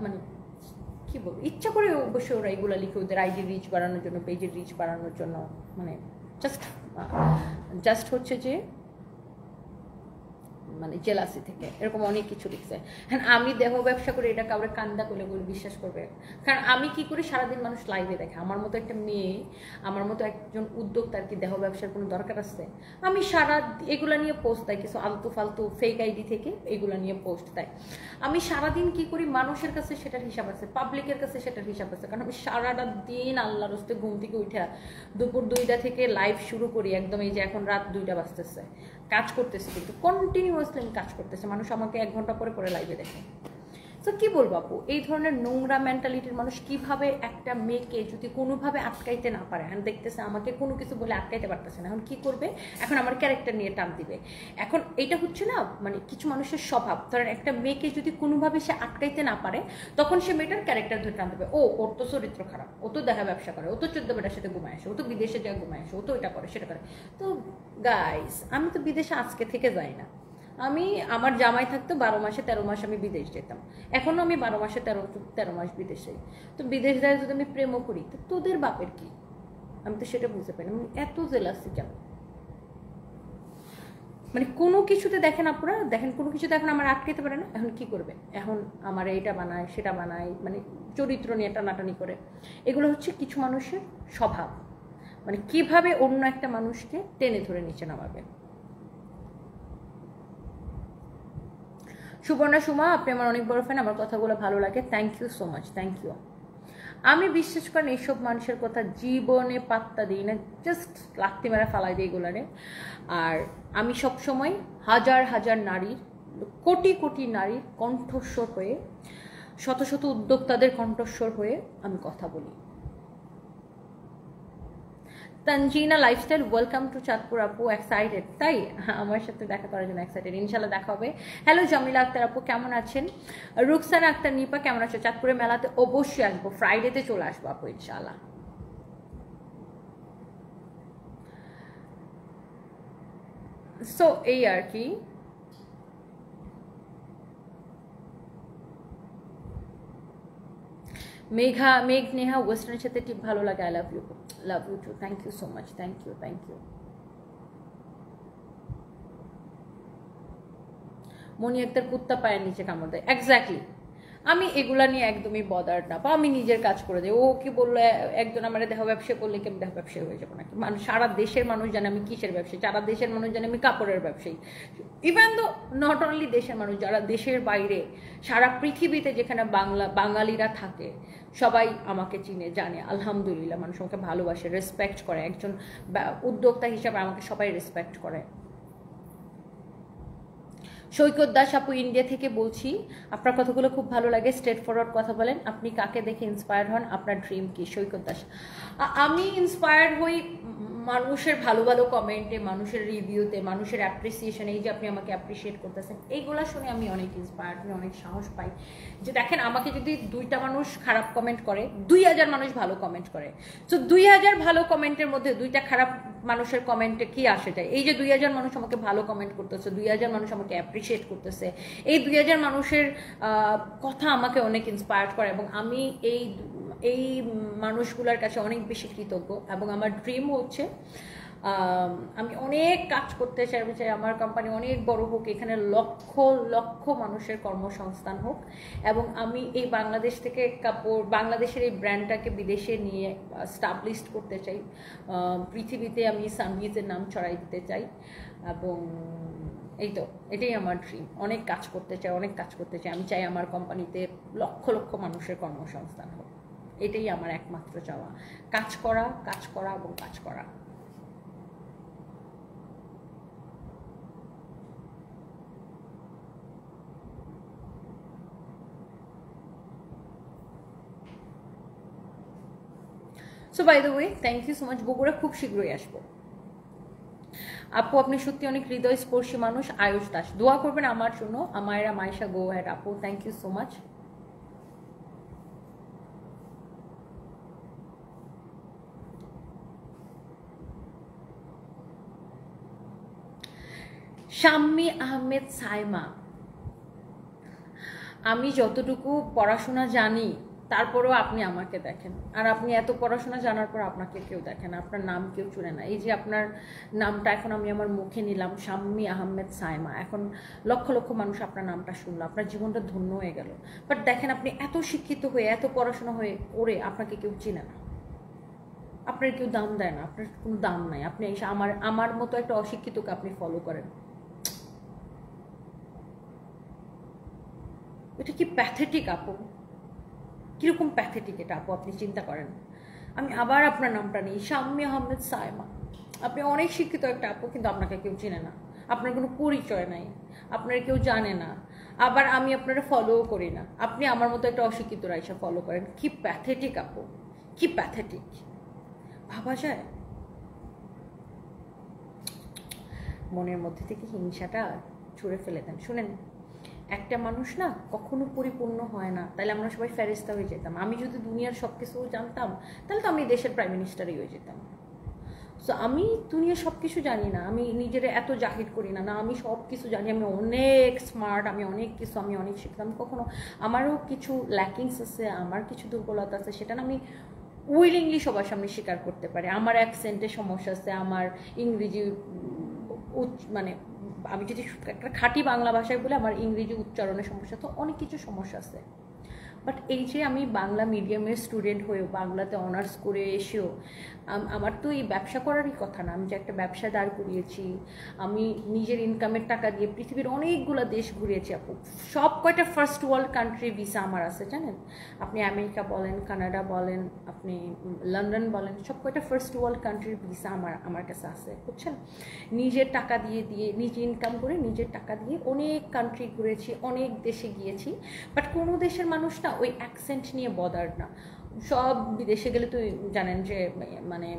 মানে কী বলবো, ইচ্ছা করে অবশ্যই ওরা এগুলো লিখে ওদের আইডি রিচ বাড়ানোর জন্য, পেজের রিচ বাড়ানোর জন্য, মানে জাস্ট হচ্ছে যে মানে জেলাসি থেকে এরকম অনেক কিছু লিখছে। হ্যাঁ, আমি দেহ ব্যবসা করে এটা কাউরে কান্দা করলে বলে বিশ্বাস করবে? কারণ আমি কি করি, সারাদিন মানুষ লাইভে দেখে। আমার মতো একটা মেয়ে, আমার মতো একজন উদ্যোক্তার কি দেহ ব্যবসার কোনো দরকার আছে? আমি এগুলা নিয়ে পোস্ট দেয়, কিছু আলতু ফালতু ফেক আইডি থেকে এগুলা নিয়ে পোস্ট দেয়। আমি সারাদিন কি করি, মানুষের কাছে সেটার হিসাব আছে, পাবলিকের কাছে সেটার হিসাব আছে। কারণ আমি সারাটা দিন আল্লাহর হস্তে ঘুম থেকে উঠে দুপুর 2টা থেকে লাইভ শুরু করি, একদম এই যে এখন রাত 2টা বাজতেছে, কাজ করতেছি, কিন্তু কন্টিনিউয়াসলি আমি কাজ করতেছি। মানুষ আমাকে 1 ঘন্টা পরে পরে লাইভে দেখে। তো কি বলবো আপু, এই ধরনের নোংরা মেন্টালিটির মানুষ কিভাবে একটা মেয়েকে যদি কোনোভাবে আটকাইতে না পারে, এখন দেখতেছে আমাকে কোনো কিছু বলে আটকাইতে পারতেছে না, এখন কি করবে, এখন আমার ক্যারেক্টার নিয়ে টান দিবে। এখন এটা হচ্ছে না, মানে কিছু মানুষের স্বভাব, ধরেন একটা মেয়েকে যদি কোনোভাবে সে আটকাইতে না পারে, তখন সে মেয়েটার ক্যারেক্টার ধরে টান দেবে। ওর তো চরিত্র খারাপ, ও তো দেখা ব্যবসা করে, ও তো 14 বেটার সাথে ঘুমায় আসে, ও তো বিদেশে যায় ঘুমায় আসে, ও তো এটা করে সেটা করে। তো গাইস, আমি তো বিদেশে আজকে থেকে যাই না। আমি আমার জামাই থাকতো 12 মাসে 13 মাস আমি বিদেশ যেতাম, এখনো আমি 12 মাসে 13 মাস বিদেশে। তো বিদেশ যায় যদি আমি প্রেমও করি, তো তোদের বাপের কি? আমি তো সেটা বুঝতে পারি না, আমি এত জেলাসি কেন? মানে কোনো কিছুতে দেখেন আপনারা, দেখেন কোনো কিছুতে এখন আমার আটকাইতে পারে না। এখন কি করবে, এখন আমার এইটা বানায় সেটা বানায়, মানে চরিত্র নিয়ে টানাটানি করে। এগুলো হচ্ছে কিছু মানুষের স্বভাব, মানে কিভাবে অন্য একটা মানুষকে টেনে ধরে নিচে নামাবে। সুবর্ণা সুমা, আপনি আমার অনেক বড় ফ্যান, আমার কথাগুলো ভালো লাগে, thank you so much, thank you. আমি বিশ্বাস করেন এইসব মানুষের কথা জীবনে পাত্তা দিই না, জাস্ট লাত্তি মেরা ফালাই দিই এগুলারে। আর আমি সবসময় হাজার হাজার নারীর, কোটি কোটি নারীর কণ্ঠস্বর হয়ে, শত শত উদ্যোক্তাদের কণ্ঠস্বর হয়ে আমি কথা বলি। Tanzina lifestyle, welcome to Chandpur আপু, এক্সাইটেড তাই আমার সাথে দেখা করার জন্য? এক্সাইটেড, ইনশাল্লাহ দেখা হবে। হ্যালো জামিলা আক্তার আপু, কেমন আছেন? রুকসানা আক্তার নিপা, কেমন আছো? চাঁদপুরে মেলাতে অবশ্যই আসবো, ফ্রাইডেতে চলে আসবো আপু ইনশাল্লাহ। সো এই আর কি। মেঘ নেহা, ওয়েস্টার্নের সাথে টিপ ভালো লাগে, I love you too, thank you so much, thank you. Moni Akter, কুত্তা পায়ের নিচে কামড় দেয়, এক্স্যাক্টলি। আমি এগুলা নিয়ে একদমই বদার না, বা আমি নিজের কাজ করে দিই। ও কি বললো, একজন আমার দেহ ব্যবসা করলে কি আমি দেহ ব্যবসায়ী হয়ে যাবো নাকি? মানুষ, সারা দেশের মানুষ জানে আমি কিসের ব্যবসায়ী, সারা দেশের মানুষ জানে আমি কাপড়ের ব্যবসায়ী। ইভেন তো নট অনলি দেশের মানুষ, যারা দেশের বাইরে, সারা পৃথিবীতে যেখানে বাঙালিরা থাকে, সবাই আমাকে চিনে জানে, আলহামদুলিল্লাহ। মানুষ আমাকে ভালোবাসে, রেসপেক্ট করে, একজন উদ্যোক্তা হিসাবে আমাকে সবাই রেসপেক্ট করে। সৈকত দাস আপু, ইন্ডিয়া থেকে বলছি, আপনার কথাগুলো খুব ভালো লাগে, স্ট্রেট ফরওয়ার্ড কথা বলেন। আপনি কাকে দেখে ইন্সপায়ার্ড হন, আপনার ড্রিম কি? সৈকত দাস, আমি ইন্সপায়ার্ড হই মানুষের ভালো ভালো কমেন্টে, মানুষের রিভিউতে, মানুষের অ্যাপ্রিসিয়েশন। এই যে আপনি আমাকে অ্যাপ্রিসিয়েট করতেছেন, এইগুলো শুনে আমি অনেক ইন্সপায়ার্ড হই, অনেক সাহস পাই। যে দেখেন, আমাকে যদি 2টা মানুষ খারাপ কমেন্ট করে, 2000 মানুষ ভালো কমেন্ট করে। তো 2000 ভালো কমেন্টের মধ্যে 2টা খারাপ মানুষের কমেন্টে কি আসে যায়? এই যে 2000 মানুষ আমাকে ভালো কমেন্ট করতেছে, 2000 মানুষ আমাকে অ্যাপ্রিসিয়েট করতেছে, এই 2000 মানুষের কথা আমাকে অনেক ইন্সপায়ার্ড করে, এবং আমি এই মানুষগুলোর কাছে অনেক বেশি কৃতজ্ঞ। এবং আমার ড্রিম হচ্ছে আমি অনেক কাজ করতে চাই, আমার কোম্পানি অনেক বড় হোক, এখানে লক্ষ লক্ষ মানুষের কর্মসংস্থান হোক, এবং আমি এই বাংলাদেশ থেকে বাংলাদেশের এই ব্র্যান্ডটাকে বিদেশে নিয়ে স্টাবলিশ করতে চাই। পৃথিবীতে আমি সানভিজের নাম ছড়াই দিতে চাই, এবং এই তো এটাই আমার ড্রিম। অনেক কাজ করতে চাই, আমি চাই আমার কোম্পানিতে লক্ষ লক্ষ মানুষের কর্মসংস্থান হোক। এটাই আমার একমাত্র চাওয়া, কাজ করা এবং কাজ করা। So by the way thank you so much. Bogura খুব শীঘ্রই আসবো আপু, আপনি সত্যি অনেক হৃদয়স্পর্শী মানুষ। আয়ুষ দাস, দোয়া করবেন আমার জন্য। আমায়রা মাইশা গো হ্যাড আপু, thank you so much. Shammi Ahmed Saima, আমি যতটুকু পড়াশোনা জানি তারপরেও আপনি আমাকে দেখেন, আর আপনি এত পড়াশোনা জানার পর আপনাকে কেউ দেখেন, আপনার নাম কেউ চুনে না। এই যে আপনার নামটা এখন আমি আমার মুখে নিলাম, শাম্মী আহমেদ সাইমা, এখন লক্ষ লক্ষ মানুষ আপনার নামটা শুনলো, আপনার জীবনটা ধন্য হয়ে গেল। বাট দেখেন, আপনি এত শিক্ষিত হয়ে এত পড়াশোনা হয়ে করে আপনাকে কেউ চিনে না, আপনার কেউ দাম দেয় না, আপনার কোনো দাম নাই। আপনি এসে আমার মতো একটা অশিক্ষিতকে আপনি ফলো করেন, এটা কি প্যাথেটিক আপু? কিরকম প্যাথেটিক এটা আপু, আপনি চিন্তা করেন। আমি আবার আপনার নামটা নিই, শাম্মী আহমেদ সাইমা। আপনি অনেক শিক্ষিত একটা আপু, কিন্তু আপনাকে কেউ চিনে না, আপনার কোনো পরিচয় নাই, আপনার কেউ জানে না। আবার আমি আপনারা ফলোও করি না, আপনি আমার মতো একটা অশিক্ষিতরা এসে ফলো করেন। কি প্যাথেটিক আপু, কি প্যাথেটিক, ভাবা যায়? মনের মধ্যে থেকে হিংসাটা ছুঁড়ে ফেলে দেন। শুনেন, একটা মানুষ না কখনো পরিপূর্ণ হয় না, তাহলে আমরা সবাই ফেরেশতা হয়ে যেতাম। আমি যদি দুনিয়ার সব কিছু জানতাম তাহলে তো আমি দেশের প্রাইম মিনিস্টারই হয়ে যেতাম। সো আমি দুনিয়ার সব কিছু জানি না, আমি নিজের এত জাহির করি না, না আমি সব কিছু জানি, আমি অনেক স্মার্ট, আমি অনেক কিছু, আমি অনেক শিখতাম। কখনো আমারও কিছু ল্যাকিংস আছে, আমার কিছু দুর্বলতা আছে, সেটা না আমি উইলিংলি সবার সামনে স্বীকার করতে পারি। আমার অ্যাকসেন্টে সমস্যা আছে, আমার ইংরেজি মানে আমি যদি একটা খাঁটি বাংলা ভাষায় বলে আমার ইংরেজি উচ্চারণের সমস্যা, তো অনেক কিছু সমস্যা আছে। বাট এই যে আমি বাংলা মিডিয়ামের স্টুডেন্ট হয়েও, বাংলাতে অনার্স করে এসেও আমার তো এই ব্যবসা করারই কথা না। আমি যে একটা ব্যবসা দাঁড় করিয়েছি, আমি নিজের ইনকামের টাকা দিয়ে পৃথিবীর অনেকগুলো দেশ ঘুরিয়েছি আপু। সব কয়টা ফার্স্ট ওয়ার্ল্ড কান্ট্রি ভিসা আমার আছে জানেন? আপনি আমেরিকা বলেন, কানাডা বলেন, আপনি লন্ডন বলেন, সব কয়টা ফার্স্ট ওয়ার্ল্ড কান্ট্রির ভিসা আমার কাছে আছে, বুঝছেন? নিজের টাকা দিয়ে নিজে ইনকাম করে নিজের টাকা দিয়ে অনেক কান্ট্রি ঘুরেছি, অনেক দেশে গিয়েছি। বাট কোনো দেশের মানুষ না ওই অ্যাকসেন্ট নিয়ে বদার না। সব বিদেশে গেলে তো জানেন যে মানে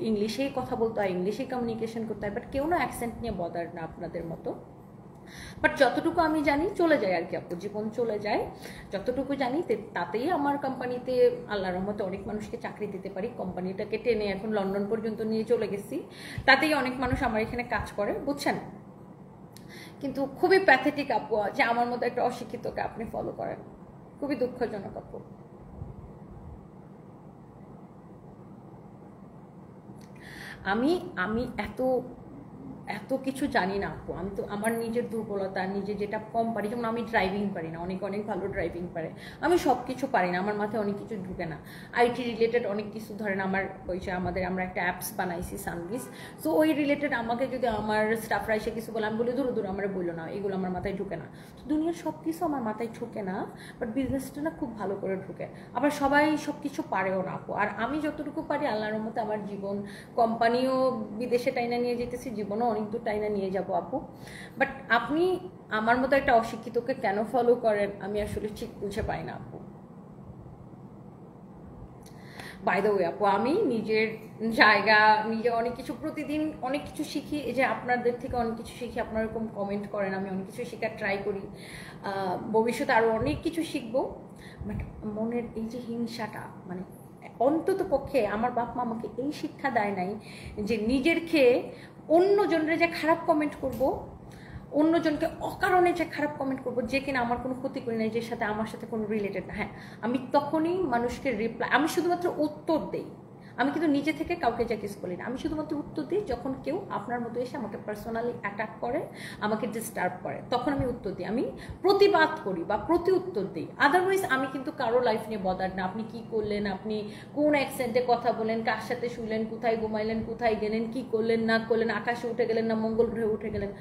ইংলিশেই কথা বলতে হয়, ইংলিশেই কমিউনিকেশন করতে হয়, বাট কেউ না অ্যাকসেন্ট নিয়ে বদার না আপনাদের মতো। বাট যতটুকু আমি জানি চলে যায় আর কি আপু, জীবন চলে যায়। যতটুকু জানি তাতেই আমার কোম্পানিতে আল্লাহর রহমতে অনেক মানুষকে চাকরি দিতে পারি। কোম্পানিটাকে টেনে এখন লন্ডন পর্যন্ত নিয়ে চলে গেছি, তাতেই অনেক মানুষ আমার এখানে কাজ করে, বুঝছেন? কিন্তু খুবই প্যাথেটিক আপু যে আমার মতো একটা অশিক্ষিতকে আপনি ফলো করেন, খুবই দুঃখজনক আপু। আমি এত এত কিছু জানি না আপু। আমি তো আমার নিজের দুর্বলতা, নিজে যেটা কম পারি, যেমন আমি ড্রাইভিং পারি না, অনেক অনেক ভালো ড্রাইভিং পারে, আমি সব কিছু পারি না, আমার মাথায় অনেক কিছু ঢুকে না। আইটি রিলেটেড অনেক কিছু, ধরেন আমার ওই যে আমরা একটা অ্যাপস বানাইছি সানভিস, সো ওই রিলেটেড আমাকে যদি আমার স্টাফরা এসে কিছু বলে, আমি বলি দূর দূর আমার বললো না, এগুলো আমার মাথায় ঢুকে না। তো দুনিয়ার সব কিছু আমার মাথায় ঢুকে না, বাট বিজনেসটা না খুব ভালো করে ঢুকে। আবার সবাই সব কিছু পারেও না আপু, আর আমি যতটুকু পারি আল্লাহর রহমতে আমার জীবন, কোম্পানিও বিদেশে টাইনা নিয়ে যেতেছি, জীবনও অনেক দূর টাইনা নিয়ে যাবো আপু। বাট আপনি আমার মতো একটা অশিক্ষিতকে কেন ফলো করেন আমি আসলে ঠিক বুঝে পাই না আপু। বাই দ্য ওয়ে আপু, আমি নিজের জায়গা নিজে অনেক কিছু প্রতিদিন অনেক কিছু শিখি, এই যে আপনাদের থেকে অনেক কিছু শিখি, আপনারা এরকম কমেন্ট করেন, আমি অনেক কিছু শেখার ট্রাই করি, ভবিষ্যতে আরও অনেক কিছু শিখবো। বাট মনের এই যে হিংসাটা, মানে অন্তত পক্ষে আমার বাপ মা আমাকে এই শিক্ষা দেয় নাই যে নিজের খেয়ে অন্যজনের যে খারাপ কমেন্ট করব, অন্যজনকে অকারণে যে খারাপ কমেন্ট করবো, যে কিনা আমার কোনো ক্ষতি করি নাই, যে সাথে আমার সাথে কোনো রিলেটেড না। হ্যাঁ, আমি তখনই মানুষকে রিপ্লাই, আমি শুধুমাত্র উত্তর দিই, আমি কিন্তু নিজে থেকে কাউকে জ্যাকিস বলি না, আমি শুধুমাত্র উত্তর দিই যখন কেউ আপনার মতো এসে আমাকে পার্সোনালি অ্যাটাক করে, আমাকে ডিস্টার্ব করে, তখন আমি উত্তর দিই, আমি প্রতিবাদ করি বা প্রতি উত্তর দিই। আদারওয়াইজ আমি কিন্তু কারো লাইফ নিয়ে বদার না। আপনি কি করলেন, আপনি কোন অ্যাকসেন্টে কথা বলেন, কার সাথে শুলেন, কোথায় ঘুমাইলেন, কোথায় গেলেন, কি করলেন না করলেন, আকাশে উঠে গেলেন না মঙ্গল গ্রহে উঠে গেলেন,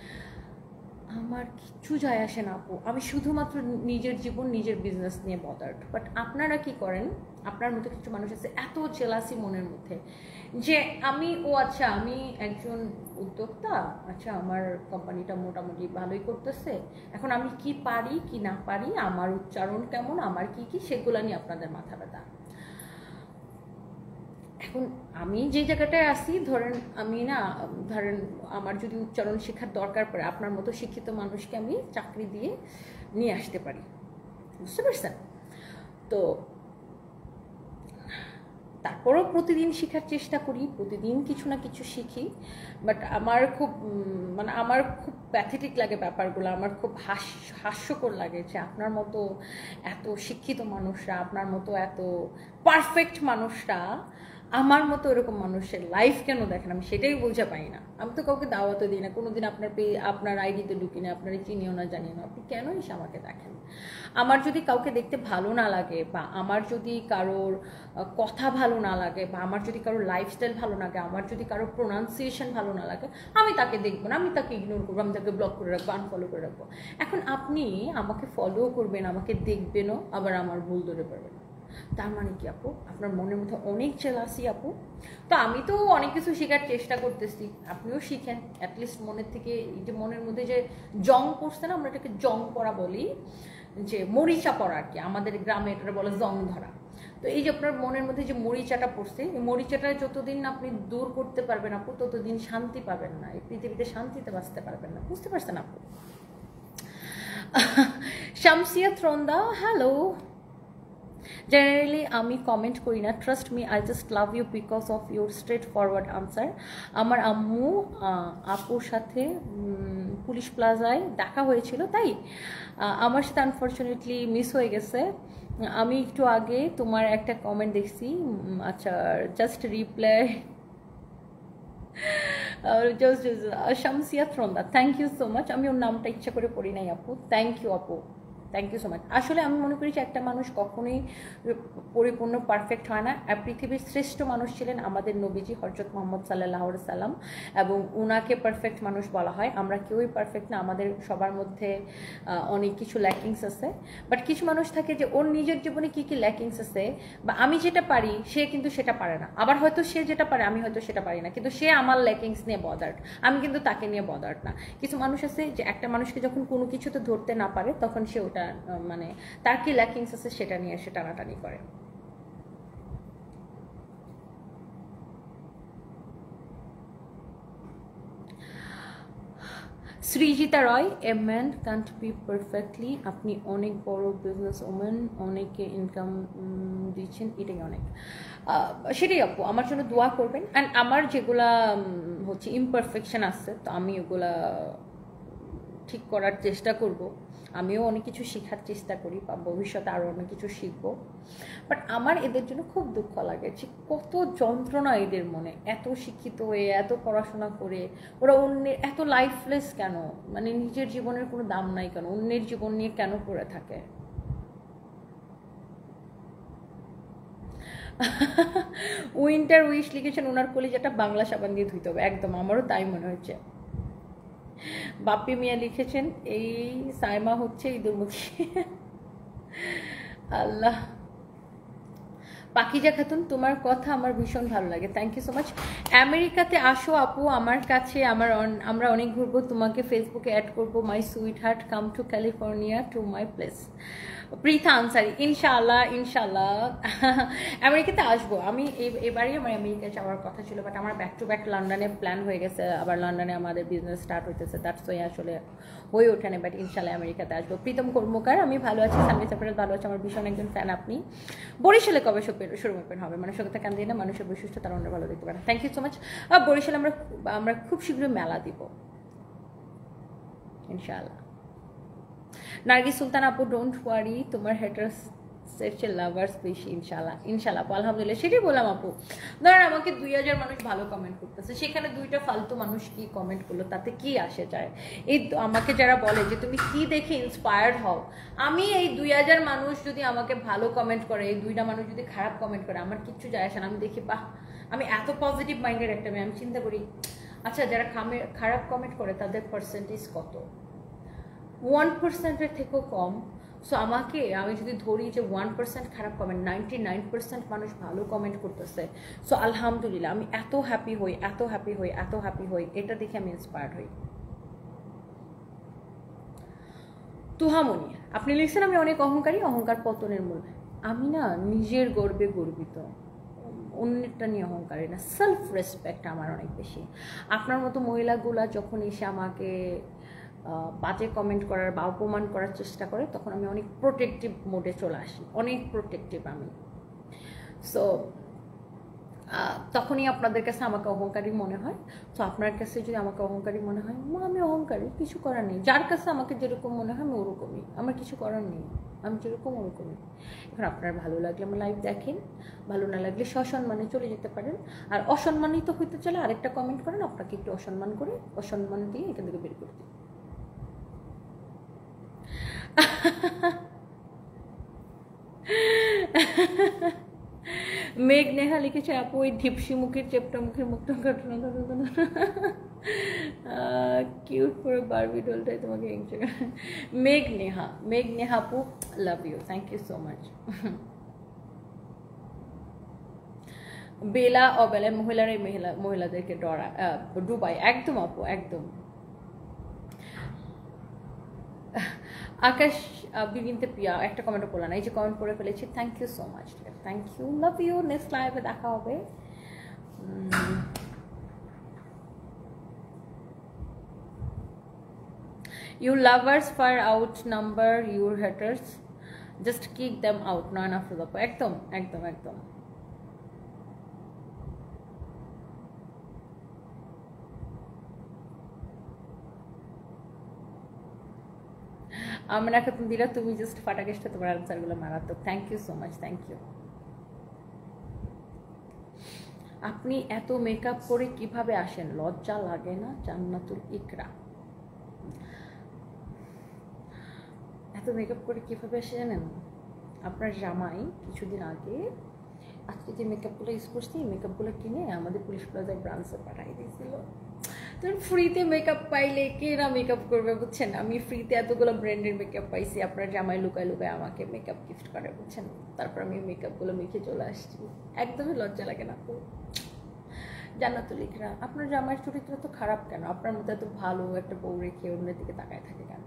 আমার কিচ্ছু যায় আসে না আপু। আমি শুধুমাত্র নিজের জীবন, নিজের বিজনেস নিয়ে বদার্ড। বাট আপনারা কি করেন, আপনার মতো কিছু মানুষ আছে এত জেলাসি মনের মধ্যে যে আচ্ছা আমি একজন উদ্যোক্তা, আচ্ছা আমার কোম্পানিটা মোটামুটি ভালোই করতেছে, এখন আমি কি পারি কি না পারি, আমার উচ্চারণ কেমন, আমার কি কি, সেগুলো নিয়ে আপনাদের মাথা ব্যথা। এখন আমি যে জায়গাটায় আসি, ধরেন আমি না, ধরেন আমার যদি উচ্চারণ শেখার দরকার পড়ে, আপনার মতো শিক্ষিত মানুষকে আমি চাকরি দিয়ে নিয়ে আসতে পারি, বুঝতে পারছেন? তো তারপরেও প্রতিদিন শেখার চেষ্টা করি, প্রতিদিন কিছু না কিছু শিখি। বাট আমার খুব মানে আমার খুব প্যাথেটিক লাগে ব্যাপারগুলো, আমার খুব হাস্যকর লাগে যে আপনার মতো এত শিক্ষিত মানুষরা, আপনার মতো এত পারফেক্ট মানুষরা আমার মতো এরকম মানুষের লাইফ কেন দেখেন, আমি সেটাই বুঝে পাই না। আমি তো কাউকে দাওয়াতও দিই না, কোনোদিন আপনার আইডিতে ঢুকি না, আপনার চিনিও না জানিও না, আপনি কেন এসে আমাকে দেখেন? আমার যদি কাউকে দেখতে ভালো না লাগে, বা আমার যদি কারোর কথা ভালো না লাগে, বা আমার যদি কারোর লাইফস্টাইল ভালো না লাগে, আমার যদি কারোর প্রোনাউন্সিয়েশন ভালো না লাগে, আমি তাকে দেখবো না, আমি তাকে ইগনোর করবো, আমি তাকে ব্লক করে রাখবো, আনফলো করে রাখবো। এখন আপনি আমাকে ফলো করবেন, আমাকে দেখবেনও, আবার আমার ভুল ধরে পারবেন। তার মানে কি আপু, আপনার মনের মধ্যে অনেক জেলাসি আপু? তো আমি তো অনেক কিছু শেখার চেষ্টা করতেছি, আপনিও শিখেন অ্যাটলিস্ট মনের থেকে। এই যে মনের মধ্যে যে জং পড়ছে না, আমরা এটাকে জং পড়া বলি, যে মরিচা পড়া আর কি, আমাদের গ্রামে এটা বলে জং ধরা। তো এই যে আপনার মনের মধ্যে যে মরিচাটা পড়ছে, এই মরিচাটা যতদিন আপনি দূর করতে পারবেন আপু, ততদিন শান্তি পাবেন না, এই পৃথিবীতে শান্তিতে বাঁচতে পারবেন না, বুঝতে পারছেন আপু? শামসিয়া ত্রন্দা, হ্যালো। জেনারেলি আমি কমেন্ট করি না, trust me, I just love you because of your straightforward answer. আমার আম্মু আপুর সাথে পুলিশ প্লাজায় দেখা হয়েছিল, তাই আমার সাথে আনফর্চুনেটলি মিস হয়ে গেছে। আমি একটু আগে তোমার একটা কমেন্ট দেখছি, আচ্ছা just reply, Shamsia Tronda, thank you so much. আমি ওর নামটা ইচ্ছা করে পড়ি নাই আপু, থ্যাংক ইউ আপু, থ্যাংক ইউ সো মাচ। আসলে আমি মনে করি যে একটা মানুষ কখনোই পরিপূর্ণ পারফেক্ট হয় না। পৃথিবীর শ্রেষ্ঠ মানুষ ছিলেন আমাদের নবীজি হযরত মুহাম্মদ সাল্লাল্লাহু আলাইহি সাল্লাম, এবং ওনাকে পারফেক্ট মানুষ বলা হয়। আমরা কেউই পারফেক্ট না, আমাদের সবার মধ্যে অনেক কিছু ল্যাকিংস আছে। বাট কিছু মানুষ থাকে যে ওর নিজের জীবনে কী কী ল্যাকিংস আছে, বা আমি যেটা পারি সে কিন্তু সেটা পারে না, আবার হয়তো সে যেটা পারে আমি হয়তো সেটা পারি না, কিন্তু সে আমার ল্যাকিংস নিয়ে বদার্ড, আমি কিন্তু তাকে নিয়ে বদার্ড না। কিছু মানুষ আছে যে একটা মানুষকে যখন কোনো কিছুতে ধরতে না পারে, তখন সে ওটা মানে তার কি ল্যাকিংস আছে সেটা নিয়ে সে টানাটানি করে। Srijita Roy, a man can't be perfectly, আপনি অনেক বড় বিজনেস ওম্যান, অনেকে ইনকাম দিচ্ছেন, এটাই অনেক। সেটাই আপু, আমার জন্য দোয়া করবেন। অ্যান্ড আমার যেগুলা হচ্ছে ইমপারফেকশন আছে, তো আমি ওগুলা ঠিক করার চেষ্টা করব। আমিও অনেক কিছু শেখার চেষ্টা করি, বা ভবিষ্যতে আরও অনেক কিছু শিখবো। বাট আমার এদের জন্য খুব দুঃখ লাগে যে কত যন্ত্রণা এদের মনে, এত শিক্ষিত হয়ে এত পড়াশোনা করে ওরা অন্যের এত লাইফলেস কেন, মানে নিজের জীবনের কোনো দাম নাই কেন, অন্যের জীবন নিয়ে কেন পড়ে থাকে। উইন্টার উইশ লিখেছেন, ওনার কলিজাটা বাংলা সাবান দিয়ে ধুইতে হবে, একদম আমারও তাই মনে হচ্ছে। বাপ্পি মিয়া লিখেছেন, এই সাইমা হচ্ছে ইঁদুরমুখী। আল্লাহ। পাকিজা খাতুন, তোমার কথা আমার ভীষণ ভালো লাগে, থ্যাংক ইউ সো মাচ। আমেরিকাতে আসো আপু আমার কাছে, আমরা অনেক ঘুরবো, তোমাকে ফেসবুকে অ্যাড করবো, my sweetheart, come to California to my place. Pritha Ansari, ইনশাআল্লাহ ইনশাআল্লাহ আমেরিকাতে আসবো আমি। এবারই আমার আমেরিকা যাওয়ার কথা ছিল, বাট আমার ব্যাক টু ব্যাক লন্ডনে প্ল্যান হয়ে গেছে, আবার লন্ডনে আমাদের বিজনেস স্টার্ট হইতেছে, দ্যাটস ওয়াই আসলে হয়ে ওঠে না। বাট ইনশাআল্লাহ আমেরিকাতে আসবো। প্রীতম কর্মকার, আমি ভালো আছি, সামনে সাপোর্ট ভালো আছে, আমার ভীষণ একজন ফ্যান আপনি। বরিশালে কবে শোরুম ওপেন হবে? মানুষের কথা কান দিয়ে না, মানুষের বৈশিষ্ট্য তার অন্য ভালো দেখতে পারে। Thank you so much. বরিশালে আমরা খুব শীঘ্রই মেলা দিব ইনশাআল্লাহ। নার্গিস সুলতান আপু, ডোন্ট ওয়ারি, তোমার হেটার্স এর লাভার্স বেশি, ইনশাআল্লাহ ইনশাআল্লাহ আপু, আলহামদুলিল্লাহ। সেটাই বললাম আপু, ধরেন আমাকে 2000 মানুষ ভালো কমেন্ট করতেছে, সেখানে 2টা ফালতু মানুষ কি কমেন্ট করলো, তাতে কি আসে যায়? এই আমাকে যারা বলে যে তুমি কি দেখে ইন্সপায়ার্ড হও, আমি এই 2000 মানুষ যদি আমাকে ভালো কমেন্ট করে, এই 2টা মানুষ যদি খারাপ কমেন্ট করে, আমার কিচ্ছু যায় আসে না। আমি দেখি বাহ, আমি এত পজিটিভ মাইন্ডের একটা মেয়ে, আমি চিন্তা করি আচ্ছা যারা খারাপ কমেন্ট করে তাদের পার্সেন্টেজ কত, 1%-এর থেকেও কম। সো আমি যদি ধরি যে 1% খারাপ কমেন্ট, 99% মানুষ ভালো কমেন্ট করতেছে, সো আলহামদুলিল্লাহ আমি এত হ্যাপি হই, এত হ্যাপি হই, এত হ্যাপি হই, এটা দেখে আমি ইন্সপায়ার্ড হই। তুহামনি, আপনি লিখছেন আমি অনেক অহংকারী, অহংকার পতনের মূল। আমি না নিজের গর্বে গর্বিত, অন্যটা নিয়ে অহংকারী না, সেলফ রেসপেক্ট আমার অনেক বেশি। আপনার মতো মহিলাগুলা যখন এসে আমাকে বাজে কমেন্ট করার বা অপমান করার চেষ্টা করে, তখন আমি অনেক প্রোটেক্টিভ মোডে চলে আসি, অনেক প্রোটেক্টিভ আমি। সো তখনই আপনাদের কাছে আমাকে অহংকারী মনে হয়। তো আপনার কাছে যদি আমাকে অহংকারী মনে হয়, আমি অহংকারী, কিছু করার নেই। যার কাছে আমাকে যেরকম মনে হয় আমি ওরকমই, আমার কিছু করার নেই, আমি যেরকম ওরকমই। এখন আপনার ভালো লাগলে আমার লাইভ দেখেন, ভালো না লাগলে সসম্মানে চলে যেতে পারেন। আর অসম্মানিত হইতে চলে আরেকটা কমেন্ট করেন, আপনাকে একটু অসম্মান করে অসম্মান দিয়ে এখান থেকে বের করে দিন। মেঘ নেহা লিখেছে, আপু ওই ঢিপসি মুখের চেপটা মুখের মুখটা ঘটনা কিউট করে বারবি ডলটাই তোমাকে মেঘ নেহা আপু, love you, thank you so much. বেলা অবেলায় মহিলাদেরকে ডুবাই, একদম আপু, একদম। আকাশ বিবিনতে পিয়া একটা কমেন্টও করলাম না, এই যে কমেন্ট করে ফেলেছি, thank you so much, thank you, love you. Next লাইভে দেখা হবে। You lovers far outnumber your haters, just kick them out, নয়ন আফরোজ আপু, একদম একদম একদম। আমরা খাতুন দিরা, তুমি জাস্ট ফাটাকেশটা, তোমার আনসারগুলো মারাত্মক, thank you so much, thank you. আপনি এত মেকআপ করে কিভাবে আসেন, লজ্জা লাগে না? জান্নাতুল ইকরা, এত মেকআপ করে কিভাবে আসে জানেন? আপনার জামাই কিছুদিন আগে আজকে যে মেকআপগুলো ইউজ করছি, মেকআপগুলো কিনে আমাদের পুলিশ প্লাজার ব্রাঞ্চে পাঠিয়ে দিয়েছিল। তো ফ্রিতে মেকআপ পাইলে কে না মেকআপ করবে, বুঝছেন? আমি ফ্রিতে এতগুলো ব্র্যান্ডের মেকআপ পাইছি, আপনার জামাই লুকায় লুকায় আমাকে মেকআপ গিফট করে, বুঝছেন? তারপর আমি মেকআপগুলো মেখে চলে আসছি, একদমই লজ্জা লাগে না। জান্নাতুল ইকরা, আপনার জামাইয়ের চরিত্র তো খারাপ কেন? আপনার মতো এত ভালো একটা বউ রেখে অন্যের দিকে তাকায় থাকে কেন?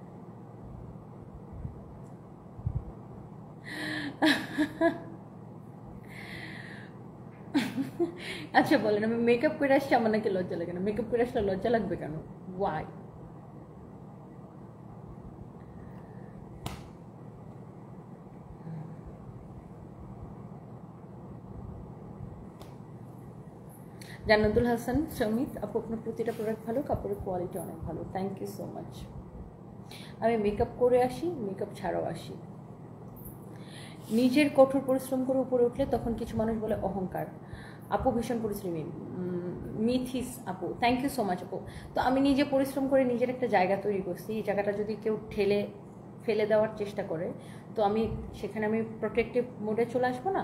আচ্ছা বলেন, আমি মেকআপ করে আসছি, আমার নাকি লজ্জা লাগে না? মেকআপ করে আসলে লজ্জা লাগবে কেন? ওয়াই? জান্নাতুল হাসান সমিত আপু, আপনার প্রতিটা প্রোডাক্ট ভালো, কাপড়ের কোয়ালিটি অনেক ভালো, থ্যাংক ইউ সো মাচ। আমি মেকআপ করে আসি, মেকআপ ছাড়াও আসি। নিজের কঠোর পরিশ্রম করে উপরে উঠলে তখন কিছু মানুষ বলে অহংকার। আপু ভীষণ পরিশ্রমী। মিথিস আপু, থ্যাংক ইউ সো মাচ আপু। তো আমি নিজে পরিশ্রম করে নিজের একটা জায়গা তৈরি করছি, এই জায়গাটা যদি কেউ ফেলে দেওয়ার চেষ্টা করে, তো সেখানে আমি প্রোটেক্টিভ মোডে চলে আসবো না?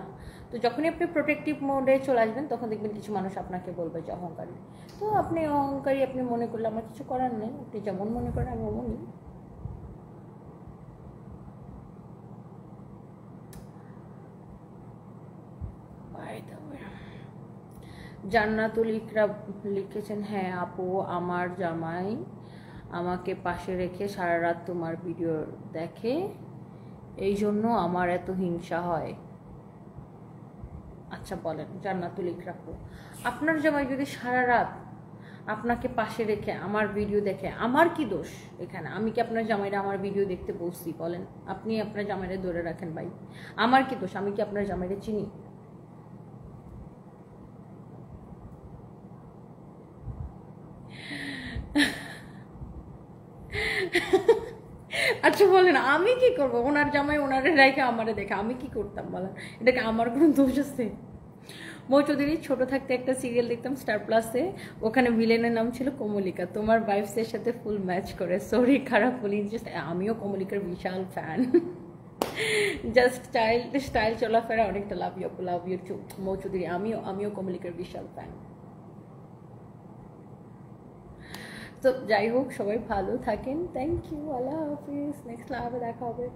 তো যখনই আপনি প্রোটেক্টিভ মোডে চলে আসবেন, তখন দেখবেন কিছু মানুষ আপনাকে বলবে যে অহংকারী। তো আপনি অহংকারী আপনি মনে করলে আমার কিছু করার নেই, আপনি যেমন মনে করেন আমি অমনই। জান্নাতুল ইকরা লিখেছেন, হ্যাঁ আপু, আমার জামাই আমাকে পাশে রেখে সারা রাত তোমার ভিডিও দেখে, এই জন্য আমার এত হিংসা হয়। আচ্ছা বলেন জান্নাতুল ইকরা আপু, আপনার জামাই যদি সারা রাত আপনাকে পাশে রেখে আমার ভিডিও দেখে, আমার কি দোষ এখানে? আমি কি আপনার জামাইরা আমার ভিডিও দেখতে বসছি? বলেন, আপনি আপনার জামাইরা ধরে রাখেন ভাই, আমার কি দোষ? আমি কি আপনার জামাইরা চিনি? আচ্ছা বলেন, আমি কি করবো? ওনার জামাই ওনারে রেখে আমারে দেখে আমি কি করতাম বলেন? এটাকে আমার কোনো দোষ আছে? মৌ চৌধুরী, ছোট থাকতে একটা সিরিয়াল দেখতাম স্টার প্লাসে, ওখানে ভিলেনের নাম ছিল কমলিকা, তোমার ভাইবসের সাথে ফুল ম্যাচ করে। সরি খারাপ বলি, জাস্ট আমিও কমলিকার বিশাল ফ্যান। জাস্ট স্টাইল চলাফেরা অনেকটা লাভ ইউ মৌ চৌধুরী, আমিও কমলিকার বিশাল ফ্যান। তো যাই হোক, সবাই ভালো থাকেন, থ্যাংক ইউ, আল্লাহ হাফিজ, নেক্সট লাইভে দেখা হবে।